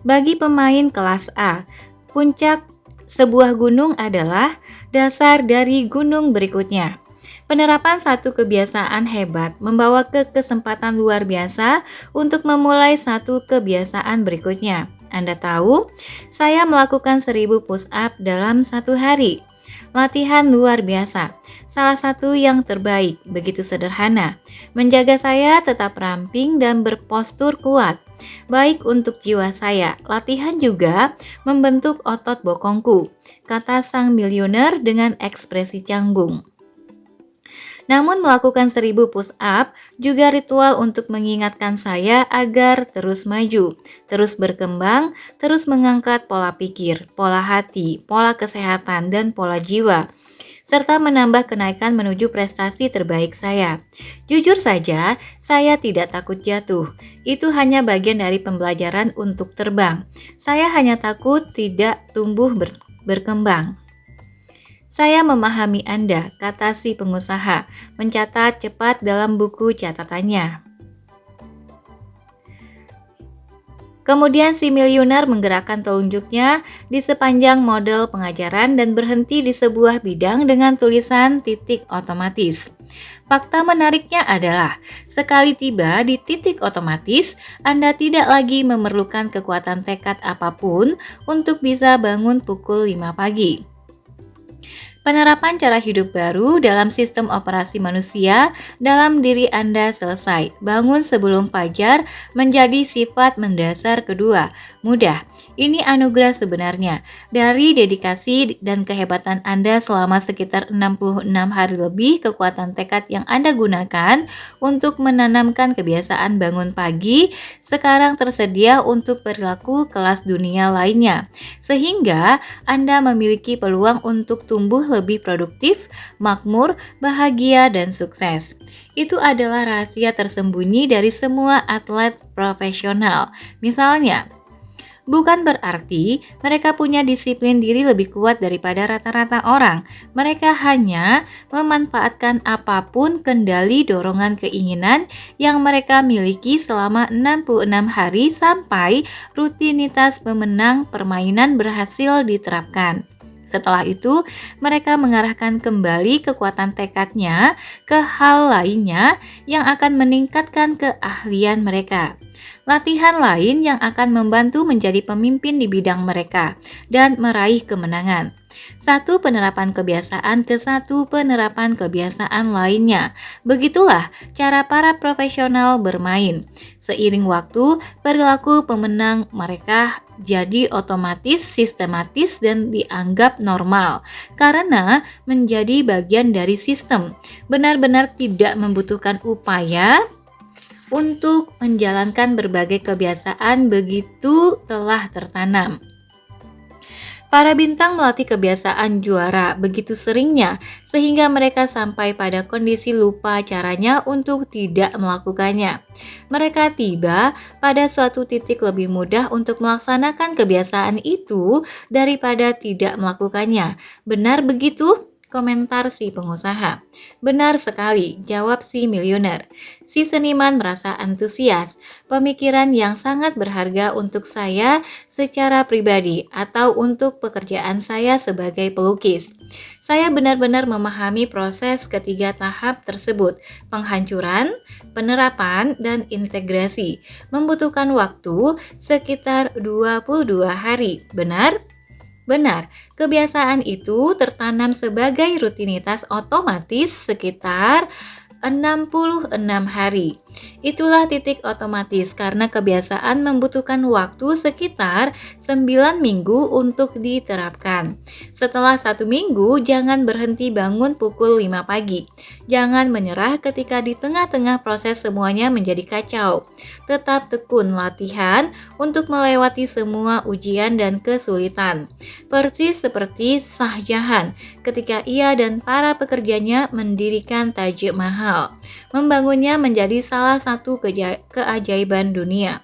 Bagi pemain kelas A, puncak sebuah gunung adalah dasar dari gunung berikutnya. Penerapan satu kebiasaan hebat membawa ke kesempatan luar biasa untuk memulai satu kebiasaan berikutnya. Anda tahu, saya melakukan 1000 push up dalam satu hari. Latihan luar biasa, salah satu yang terbaik, begitu sederhana. Menjaga saya tetap ramping dan berpostur kuat. Baik untuk jiwa saya, latihan juga membentuk otot bokongku, kata sang miliuner dengan ekspresi canggung. Namun melakukan 1000 push up juga ritual untuk mengingatkan saya agar terus maju, terus berkembang, terus mengangkat pola pikir, pola hati, pola kesehatan, dan pola jiwa, serta menambah kenaikan menuju prestasi terbaik saya. Jujur saja, saya tidak takut jatuh. Itu hanya bagian dari pembelajaran untuk terbang. Saya hanya takut tidak tumbuh berkembang. Saya memahami Anda, kata si pengusaha, mencatat cepat dalam buku catatannya. Kemudian si miliuner menggerakkan telunjuknya di sepanjang model pengajaran dan berhenti di sebuah bidang dengan tulisan titik otomatis. Fakta menariknya adalah, sekali tiba di titik otomatis, Anda tidak lagi memerlukan kekuatan tekad apapun untuk bisa bangun pukul 5 pagi. Penerapan cara hidup baru dalam sistem operasi manusia dalam diri Anda selesai. Bangun sebelum fajar menjadi sifat mendasar kedua. Mudah. Ini anugerah sebenarnya. Dari dedikasi dan kehebatan Anda selama sekitar 66 hari lebih, kekuatan tekad yang Anda gunakan untuk menanamkan kebiasaan bangun pagi sekarang tersedia untuk perilaku kelas dunia lainnya. Sehingga Anda memiliki peluang untuk tumbuh lebih produktif, makmur, bahagia, dan sukses. Itu adalah rahasia tersembunyi dari semua atlet profesional. Misalnya, bukan berarti mereka punya disiplin diri lebih kuat daripada rata-rata orang. Mereka hanya memanfaatkan apapun kendali dorongan keinginan yang mereka miliki selama 66 hari sampai rutinitas pemenang permainan berhasil diterapkan. Setelah itu, mereka mengarahkan kembali kekuatan tekadnya ke hal lainnya yang akan meningkatkan keahlian mereka. Latihan lain yang akan membantu menjadi pemimpin di bidang mereka dan meraih kemenangan. Satu penerapan kebiasaan ke satu penerapan kebiasaan lainnya. Begitulah cara para profesional bermain. Seiring waktu, perilaku pemenang mereka jadi otomatis, sistematis, dan dianggap normal karena menjadi bagian dari sistem. Benar-benar tidak membutuhkan upaya untuk menjalankan berbagai kebiasaan begitu telah tertanam. Para bintang melatih kebiasaan juara begitu seringnya sehingga mereka sampai pada kondisi lupa caranya untuk tidak melakukannya. Mereka tiba pada suatu titik lebih mudah untuk melaksanakan kebiasaan itu daripada tidak melakukannya. Benar begitu? Komentar si pengusaha. Benar sekali, jawab si miliuner. Si seniman merasa antusias. Pemikiran yang sangat berharga untuk saya secara pribadi atau untuk pekerjaan saya sebagai pelukis. Saya benar-benar memahami proses ketiga tahap tersebut, penghancuran, penerapan, dan integrasi. Membutuhkan waktu sekitar 22 hari, benar? Benar, kebiasaan itu tertanam sebagai rutinitas otomatis sekitar 66 hari. Itulah titik otomatis karena kebiasaan membutuhkan waktu sekitar 9 minggu untuk diterapkan. Setelah 1 minggu, jangan berhenti bangun pukul 5 pagi. Jangan menyerah ketika di tengah-tengah proses semuanya menjadi kacau. Tetap tekun latihan untuk melewati semua ujian dan kesulitan. Persis seperti Shah Jahan ketika ia dan para pekerjanya mendirikan Taj Mahal. Membangunnya menjadi salah satu keajaiban dunia.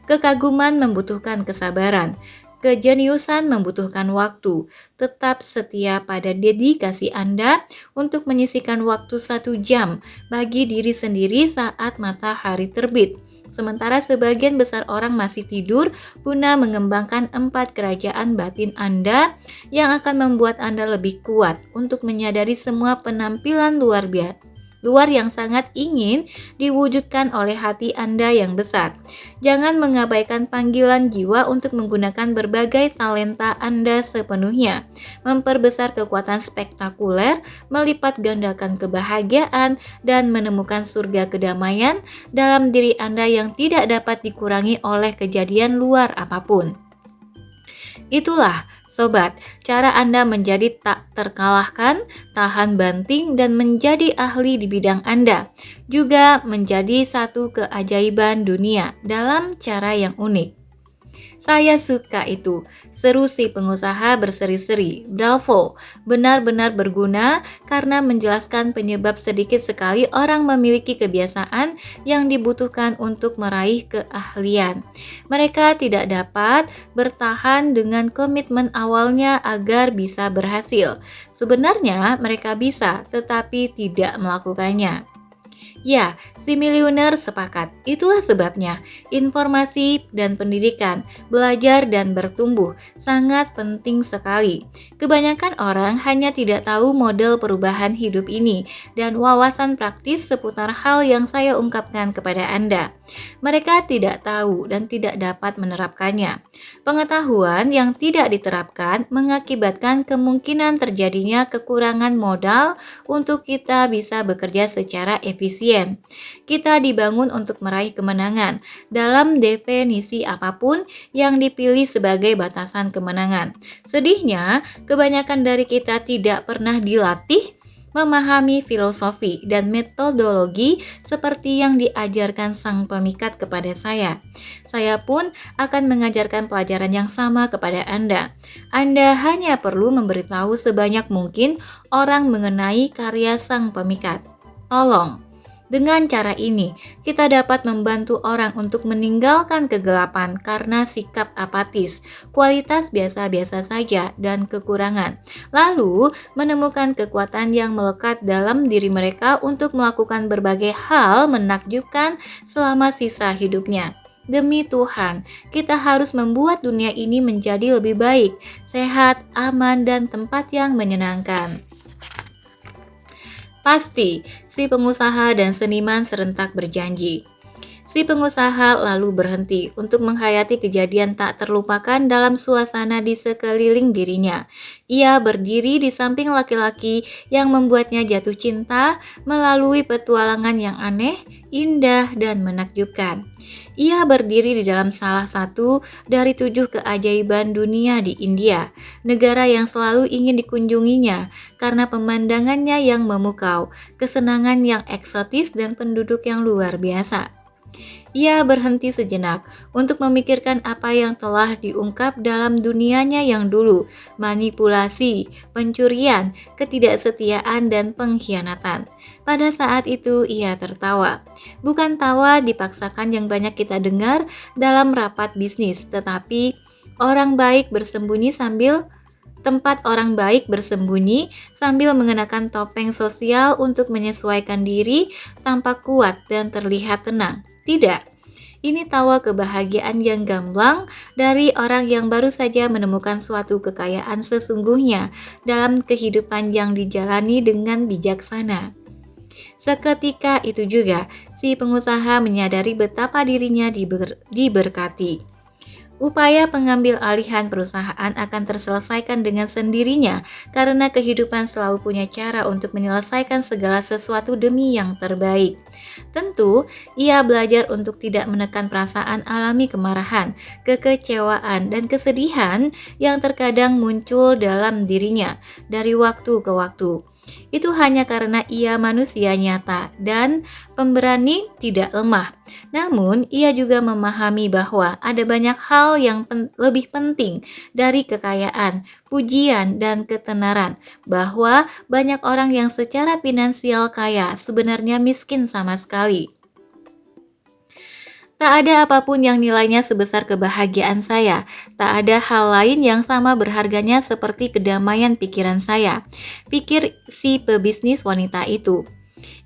Kekaguman membutuhkan kesabaran. Kejeniusan membutuhkan waktu. Tetap setia pada dedikasi Anda untuk menyisihkan waktu 1 jam bagi diri sendiri saat matahari terbit. Sementara sebagian besar orang masih tidur guna mengembangkan 4 kerajaan batin Anda yang akan membuat Anda lebih kuat untuk menyadari semua penampilan luar yang sangat ingin diwujudkan oleh hati Anda yang besar. Jangan mengabaikan panggilan jiwa untuk menggunakan berbagai talenta Anda sepenuhnya. Memperbesar kekuatan spektakuler, melipat gandakan kebahagiaan, dan menemukan surga kedamaian dalam diri Anda yang tidak dapat dikurangi oleh kejadian luar apapun. Itulah, sobat, cara Anda menjadi tak terkalahkan, tahan banting, dan menjadi ahli di bidang Anda. Juga menjadi satu keajaiban dunia dalam cara yang unik. Saya suka itu, seru si pengusaha berseri-seri. Bravo, benar-benar berguna karena menjelaskan penyebab sedikit sekali orang memiliki kebiasaan yang dibutuhkan untuk meraih keahlian. Mereka tidak dapat bertahan dengan komitmen awalnya agar bisa berhasil. Sebenarnya mereka bisa, tetapi tidak melakukannya. Ya, si miliuner sepakat. Itulah sebabnya informasi dan pendidikan, belajar dan bertumbuh sangat penting sekali. Kebanyakan orang hanya tidak tahu model perubahan hidup ini dan wawasan praktis seputar hal yang saya ungkapkan kepada Anda. Mereka tidak tahu dan tidak dapat menerapkannya. Pengetahuan yang tidak diterapkan mengakibatkan kemungkinan terjadinya kekurangan modal untuk kita bisa bekerja secara efisien. Kita dibangun untuk meraih kemenangan dalam definisi apapun yang dipilih sebagai batasan kemenangan. Sedihnya, kebanyakan dari kita tidak pernah dilatih memahami filosofi dan metodologi seperti yang diajarkan sang pemikat kepada saya. Saya pun akan mengajarkan pelajaran yang sama kepada Anda. Anda hanya perlu memberitahu sebanyak mungkin orang mengenai karya sang pemikat. Tolong. Dengan cara ini, kita dapat membantu orang untuk meninggalkan kegelapan karena sikap apatis, kualitas biasa-biasa saja, dan kekurangan. Lalu, menemukan kekuatan yang melekat dalam diri mereka untuk melakukan berbagai hal menakjubkan selama sisa hidupnya. Demi Tuhan, kita harus membuat dunia ini menjadi lebih baik, sehat, aman, dan tempat yang menyenangkan. Pasti, si pengusaha dan seniman serentak berjanji. Si pengusaha lalu berhenti untuk menghayati kejadian tak terlupakan dalam suasana di sekeliling dirinya. Ia berdiri di samping laki-laki yang membuatnya jatuh cinta melalui petualangan yang aneh, indah, dan menakjubkan. Ia berdiri di dalam salah satu dari 7 keajaiban dunia di India, negara yang selalu ingin dikunjunginya karena pemandangannya yang memukau, kesenangan yang eksotis, dan penduduk yang luar biasa. Ia berhenti sejenak untuk memikirkan apa yang telah diungkap dalam dunianya yang dulu, manipulasi, pencurian, ketidaksetiaan, dan pengkhianatan. Pada saat itu ia tertawa. Bukan tawa dipaksakan yang banyak kita dengar dalam rapat bisnis, tetapi orang baik bersembunyi sambil tempat orang baik bersembunyi sambil mengenakan topeng sosial untuk menyesuaikan diri, tampak kuat dan terlihat tenang. Tidak, ini tawa kebahagiaan yang gamblang dari orang yang baru saja menemukan suatu kekayaan sesungguhnya dalam kehidupan yang dijalani dengan bijaksana. Seketika itu juga, si pengusaha menyadari betapa dirinya diberkati. Upaya pengambil alihan perusahaan akan terselesaikan dengan sendirinya karena kehidupan selalu punya cara untuk menyelesaikan segala sesuatu demi yang terbaik. Tentu, ia belajar untuk tidak menekan perasaan alami kemarahan, kekecewaan, dan kesedihan yang terkadang muncul dalam dirinya dari waktu ke waktu. Itu hanya karena ia manusia nyata dan pemberani, tidak lemah. Namun, ia juga memahami bahwa ada banyak hal yang lebih penting dari kekayaan, pujian, dan ketenaran. Bahwa banyak orang yang secara finansial kaya sebenarnya miskin sama sekali. Tak ada apapun yang nilainya sebesar kebahagiaan saya. Tak ada hal lain yang sama berharganya seperti kedamaian pikiran saya. Pikir si pebisnis wanita itu.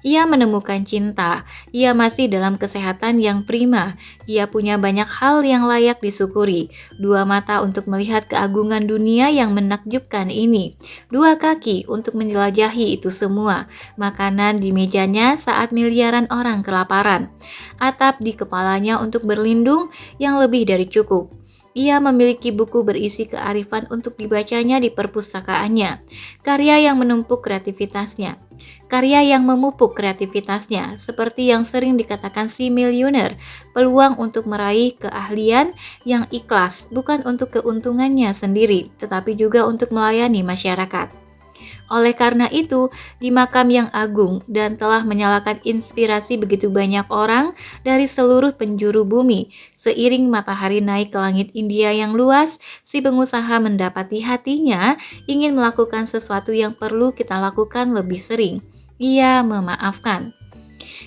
Ia menemukan cinta, ia masih dalam kesehatan yang prima, ia punya banyak hal yang layak disyukuri, 2 mata untuk melihat keagungan dunia yang menakjubkan ini, 2 kaki untuk menjelajahi itu semua, makanan di mejanya saat miliaran orang kelaparan, atap di kepalanya untuk berlindung yang lebih dari cukup. Ia memiliki buku berisi kearifan untuk dibacanya di perpustakaannya, karya yang menumpuk kreativitasnya. Karya yang memupuk kreativitasnya, seperti yang sering dikatakan si miliuner, peluang untuk meraih keahlian yang ikhlas, bukan untuk keuntungannya sendiri, tetapi juga untuk melayani masyarakat. Oleh karena itu, di makam yang agung dan telah menyalakan inspirasi begitu banyak orang dari seluruh penjuru bumi, seiring matahari naik ke langit India yang luas, si pengusaha mendapati hatinya ingin melakukan sesuatu yang perlu kita lakukan lebih sering. Ia memaafkan.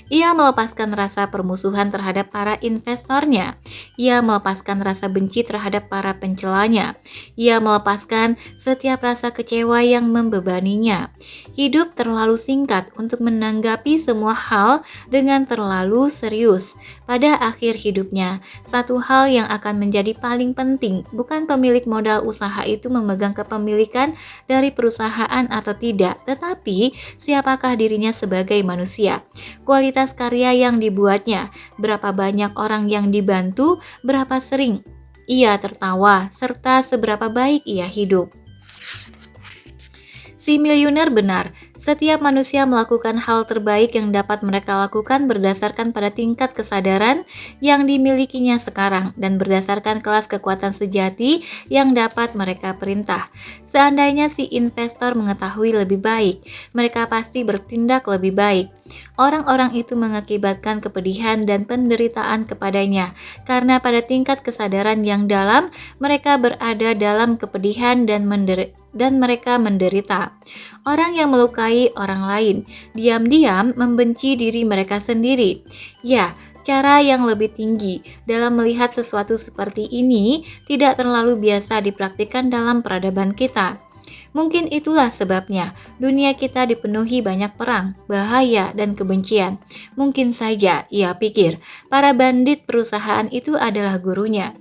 Ia melepaskan rasa permusuhan terhadap para investornya. Ia melepaskan rasa benci terhadap para pencelanya. Ia melepaskan setiap rasa kecewa yang membebaninya. Hidup terlalu singkat untuk menanggapi semua hal dengan terlalu serius. Pada akhir hidupnya, satu hal yang akan menjadi paling penting bukan pemilik modal usaha itu memegang kepemilikan dari perusahaan atau tidak, tetapi siapakah dirinya sebagai manusia. Kualitas karya yang dibuatnya, berapa banyak orang yang dibantu, berapa sering ia tertawa, serta seberapa baik ia hidup. Si miliuner benar, setiap manusia melakukan hal terbaik yang dapat mereka lakukan berdasarkan pada tingkat kesadaran yang dimilikinya sekarang dan berdasarkan kelas kekuatan sejati yang dapat mereka perintah. Seandainya si investor mengetahui lebih baik, mereka pasti bertindak lebih baik. Orang-orang itu mengakibatkan kepedihan dan penderitaan kepadanya, karena pada tingkat kesadaran yang dalam, mereka berada dalam kepedihan dan mereka menderita. Orang yang melukai orang lain, diam-diam membenci diri mereka sendiri. Ya, cara yang lebih tinggi dalam melihat sesuatu seperti ini tidak terlalu biasa dipraktikkan dalam peradaban kita. Mungkin itulah sebabnya dunia kita dipenuhi banyak perang, bahaya, dan kebencian. Mungkin saja ia pikir para bandit perusahaan itu adalah gurunya.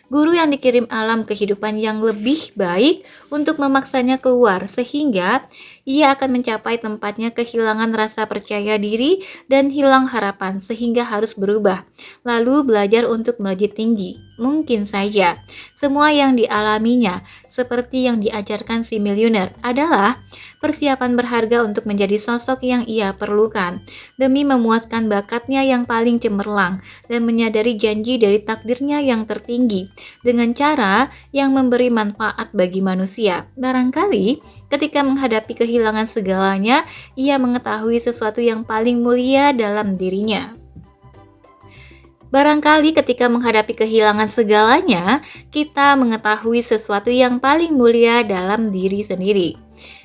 Guru yang dikirim alam kehidupan yang lebih baik untuk memaksanya keluar sehingga ia akan mencapai tempatnya kehilangan rasa percaya diri dan hilang harapan sehingga harus berubah, lalu belajar untuk melejit tinggi. Mungkin saja semua yang dialaminya seperti yang diajarkan si miliuner adalah persiapan berharga untuk menjadi sosok yang ia perlukan demi memuaskan bakatnya yang paling cemerlang dan menyadari janji dari takdirnya yang tertinggi dengan cara yang memberi manfaat bagi manusia. Barangkali ketika menghadapi kehilangan segalanya, ia mengetahui sesuatu yang paling mulia dalam dirinya. Barangkali ketika menghadapi kehilangan segalanya, kita mengetahui sesuatu yang paling mulia dalam diri sendiri.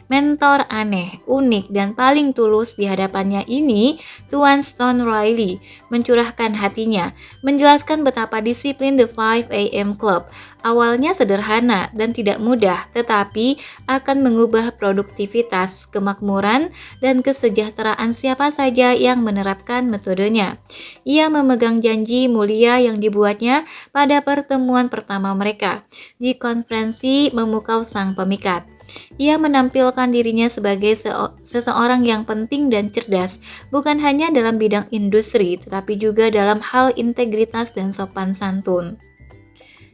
Mentor aneh, unik, dan paling tulus di hadapannya ini, Tuan Stone Riley, mencurahkan hatinya, menjelaskan betapa disiplin The 5 AM Club awalnya sederhana dan tidak mudah, tetapi akan mengubah produktivitas, kemakmuran, dan kesejahteraan siapa saja yang menerapkan metodenya. Ia memegang janji mulia yang dibuatnya pada pertemuan pertama mereka, di konferensi memukau sang pemikat. Ia menampilkan dirinya sebagai seseorang yang penting dan cerdas, bukan hanya dalam bidang industri, tetapi juga dalam hal integritas dan sopan santun.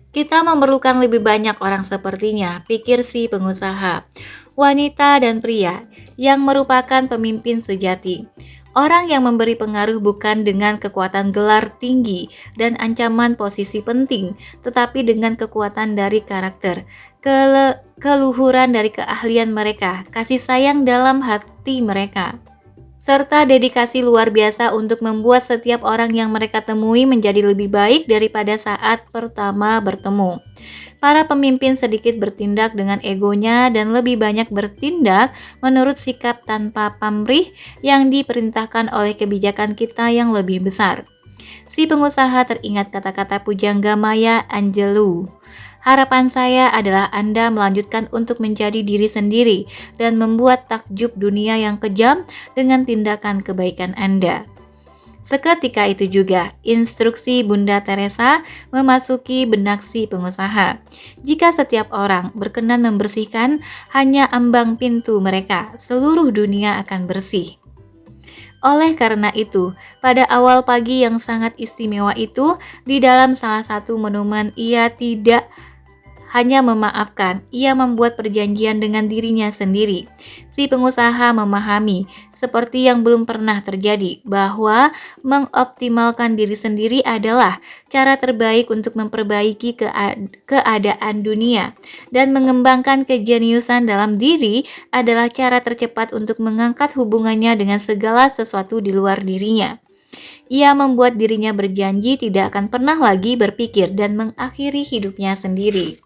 Kita memerlukan lebih banyak orang sepertinya, pikir si pengusaha, wanita dan pria, yang merupakan pemimpin sejati. Orang yang memberi pengaruh bukan dengan kekuatan gelar tinggi dan ancaman posisi penting, tetapi dengan kekuatan dari karakter, keluhuran dari keahlian mereka, kasih sayang dalam hati mereka, serta dedikasi luar biasa untuk membuat setiap orang yang mereka temui menjadi lebih baik daripada saat pertama bertemu. Para pemimpin sedikit bertindak dengan egonya dan lebih banyak bertindak menurut sikap tanpa pamrih yang diperintahkan oleh kebijakan kita yang lebih besar. Si pengusaha teringat kata-kata pujangga Maya Angelou. Harapan saya adalah Anda melanjutkan untuk menjadi diri sendiri dan membuat takjub dunia yang kejam dengan tindakan kebaikan Anda. Seketika itu juga, instruksi Bunda Teresa memasuki benak si pengusaha. Jika setiap orang berkenan membersihkan hanya ambang pintu mereka, seluruh dunia akan bersih. Oleh karena itu, pada awal pagi yang sangat istimewa itu, di dalam salah satu monumen ia tidak hanya memaafkan, ia membuat perjanjian dengan dirinya sendiri. Si pengusaha memahami, seperti yang belum pernah terjadi, bahwa mengoptimalkan diri sendiri adalah cara terbaik untuk memperbaiki keadaan dunia, dan mengembangkan kejeniusan dalam diri adalah cara tercepat untuk mengangkat hubungannya dengan segala sesuatu di luar dirinya. Ia membuat dirinya berjanji tidak akan pernah lagi berpikir dan mengakhiri hidupnya sendiri.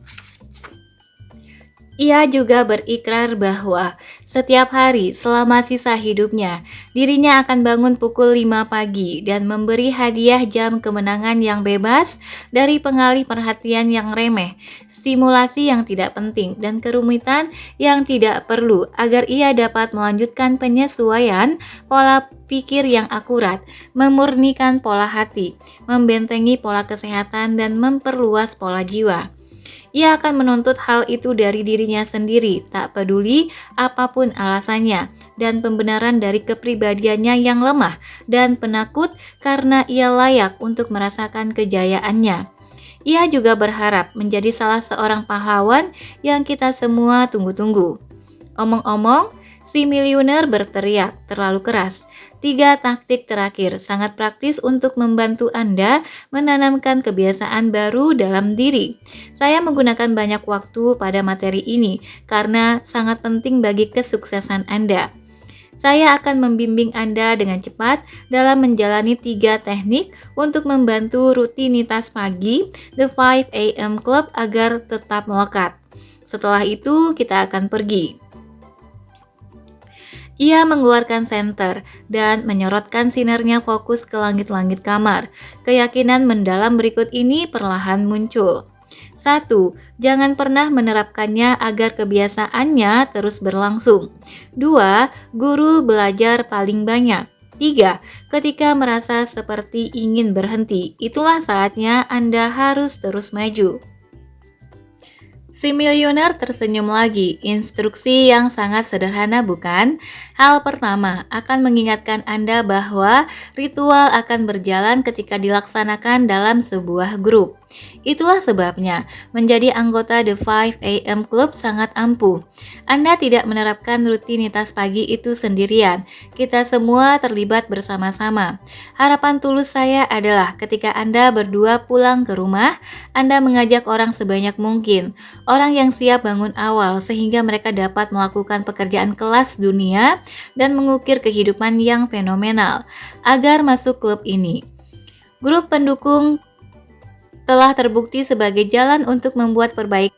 Ia juga berikrar bahwa setiap hari selama sisa hidupnya, dirinya akan bangun pukul 5 pagi dan memberi hadiah jam kemenangan yang bebas dari pengalih perhatian yang remeh, stimulasi yang tidak penting, dan kerumitan yang tidak perlu agar ia dapat melanjutkan penyesuaian pola pikir yang akurat, memurnikan pola hati, membentengi pola kesehatan, dan memperluas pola jiwa. Ia akan menuntut hal itu dari dirinya sendiri, tak peduli apapun alasannya, dan pembenaran dari kepribadiannya yang lemah dan penakut karena ia layak untuk merasakan kejayaannya. Ia juga berharap menjadi salah seorang pahlawan yang kita semua tunggu-tunggu. Omong-omong, si miliuner berteriak terlalu keras. 3 taktik terakhir sangat praktis untuk membantu Anda menanamkan kebiasaan baru dalam diri. Saya menggunakan banyak waktu pada materi ini karena sangat penting bagi kesuksesan Anda. Saya akan membimbing Anda dengan cepat dalam menjalani 3 teknik untuk membantu rutinitas pagi The 5 AM Club agar tetap melekat. Setelah itu, kita akan pergi. Ia mengeluarkan senter dan menyorotkan sinarnya fokus ke langit-langit kamar. Keyakinan mendalam berikut ini perlahan muncul. 1. Jangan pernah menerapkannya agar kebiasaannya terus berlangsung. 2. Guru belajar paling banyak. 3. Ketika merasa seperti ingin berhenti, itulah saatnya Anda harus terus maju. Si miliuner tersenyum lagi. Instruksi yang sangat sederhana, bukan? Hal pertama, akan mengingatkan Anda bahwa ritual akan berjalan ketika dilaksanakan dalam sebuah grup. Itulah sebabnya menjadi anggota The 5 AM Club sangat ampuh. Anda tidak menerapkan rutinitas pagi itu sendirian. Kita semua terlibat bersama-sama. Harapan tulus saya adalah ketika Anda berdua pulang ke rumah, Anda mengajak orang sebanyak mungkin. Orang yang siap bangun awal sehingga mereka dapat melakukan pekerjaan kelas dunia dan mengukir kehidupan yang fenomenal agar masuk klub ini. Grup pendukung telah terbukti sebagai jalan untuk membuat perbaikan.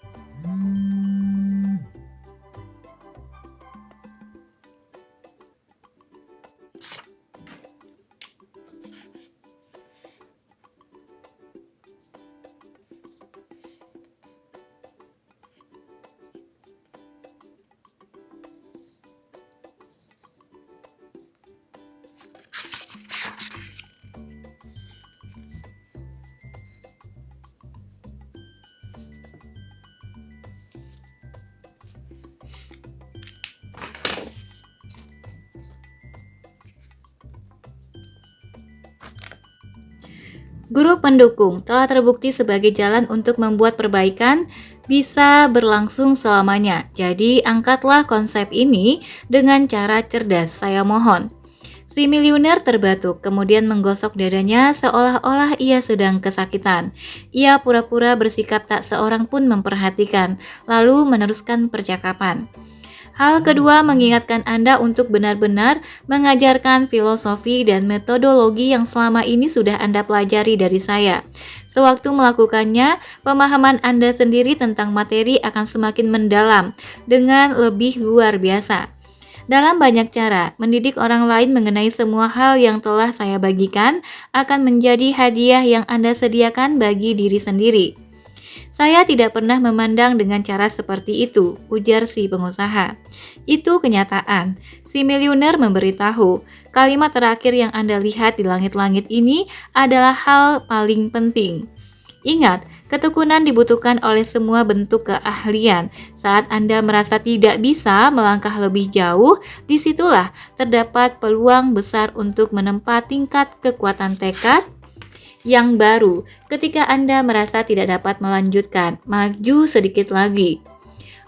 Guru pendukung telah terbukti sebagai jalan untuk membuat perbaikan bisa berlangsung selamanya. Jadi, angkatlah konsep ini dengan cara cerdas, saya mohon. Si miliuner terbatuk, kemudian menggosok dadanya seolah-olah ia sedang kesakitan. Ia pura-pura bersikap tak seorang pun memperhatikan, lalu meneruskan percakapan. Hal kedua, mengingatkan Anda untuk benar-benar mengajarkan filosofi dan metodologi yang selama ini sudah Anda pelajari dari saya. Sewaktu melakukannya, pemahaman Anda sendiri tentang materi akan semakin mendalam dengan lebih luar biasa. Dalam banyak cara, mendidik orang lain mengenai semua hal yang telah saya bagikan akan menjadi hadiah yang Anda sediakan bagi diri sendiri. Saya tidak pernah memandang dengan cara seperti itu, ujar si pengusaha. Itu kenyataan. Si miliuner memberitahu, kalimat terakhir yang Anda lihat di langit-langit ini adalah hal paling penting. Ingat, ketekunan dibutuhkan oleh semua bentuk keahlian. Saat Anda merasa tidak bisa melangkah lebih jauh, disitulah terdapat peluang besar untuk menempa tingkat kekuatan tekad yang baru. Ketika Anda merasa tidak dapat melanjutkan, maju sedikit lagi.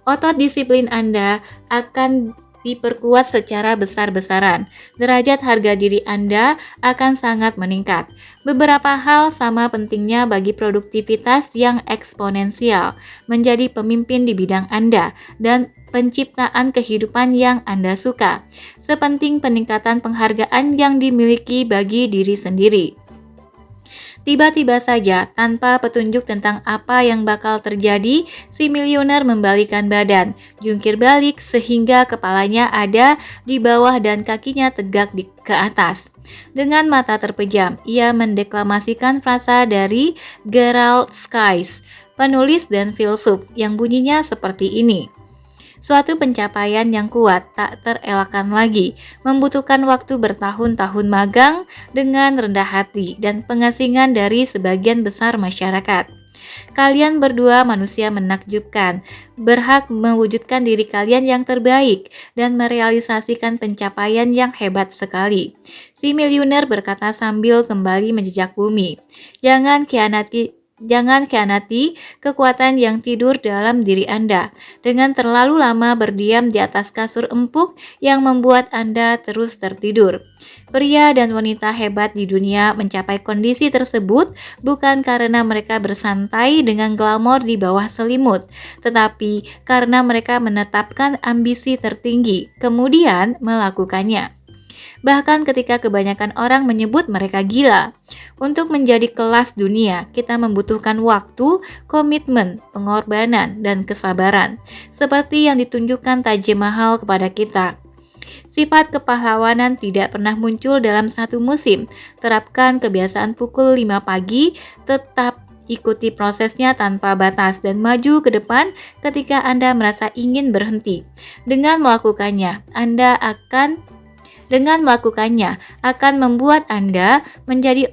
Otot disiplin Anda akan diperkuat secara besar-besaran. Derajat harga diri Anda akan sangat meningkat. Beberapa hal sama pentingnya bagi produktivitas yang eksponensial, menjadi pemimpin di bidang Anda, dan penciptaan kehidupan yang Anda suka, sepenting peningkatan penghargaan yang dimiliki bagi diri sendiri. Tiba-tiba saja, tanpa petunjuk tentang apa yang bakal terjadi, si miliuner membalikan badan, jungkir balik sehingga kepalanya ada di bawah dan kakinya tegak ke atas. Dengan mata terpejam, ia mendeklamasikan frasa dari Gerald Skies, penulis dan filsuf, yang bunyinya seperti ini. Suatu pencapaian yang kuat tak terelakkan lagi, membutuhkan waktu bertahun-tahun magang dengan rendah hati dan pengasingan dari sebagian besar masyarakat. Kalian berdua manusia menakjubkan, berhak mewujudkan diri kalian yang terbaik dan merealisasikan pencapaian yang hebat sekali. Si miliuner berkata sambil kembali menjejak bumi. Jangan khianati kekuatan yang tidur dalam diri Anda dengan terlalu lama berdiam di atas kasur empuk yang membuat Anda terus tertidur. Pria dan wanita hebat di dunia mencapai kondisi tersebut bukan karena mereka bersantai dengan glamor di bawah selimut, tetapi karena mereka menetapkan ambisi tertinggi, kemudian melakukannya. Bahkan ketika kebanyakan orang menyebut mereka gila. Untuk menjadi kelas dunia, kita membutuhkan waktu, komitmen, pengorbanan, dan kesabaran, seperti yang ditunjukkan Taj Mahal kepada kita. Sifat kepahlawanan tidak pernah muncul dalam satu musim. Terapkan kebiasaan pukul 5 pagi, tetap ikuti prosesnya tanpa batas dan maju ke depan ketika Anda merasa ingin berhenti. Dengan melakukannya akan membuat Anda menjadi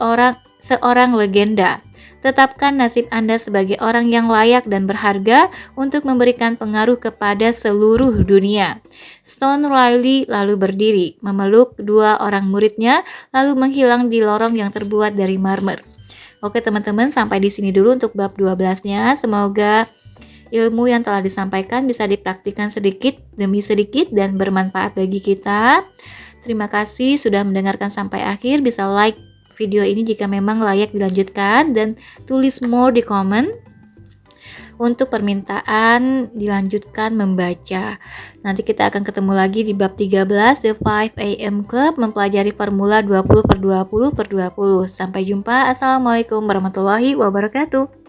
seorang legenda. Tetapkan nasib Anda sebagai orang yang layak dan berharga untuk memberikan pengaruh kepada seluruh dunia. Stone Riley lalu berdiri, memeluk dua orang muridnya, lalu menghilang di lorong yang terbuat dari marmer. Oke teman-teman, sampai di sini dulu untuk bab 12-nya. Semoga ilmu yang telah disampaikan bisa dipraktikkan sedikit demi sedikit dan bermanfaat bagi kita. Terima kasih sudah mendengarkan sampai akhir. Bisa like video ini jika memang layak dilanjutkan dan tulis more di komen untuk permintaan dilanjutkan membaca. Nanti kita akan ketemu lagi di bab 13 The 5 AM Club mempelajari formula 20/20/20. Sampai jumpa. Assalamualaikum warahmatullahi wabarakatuh.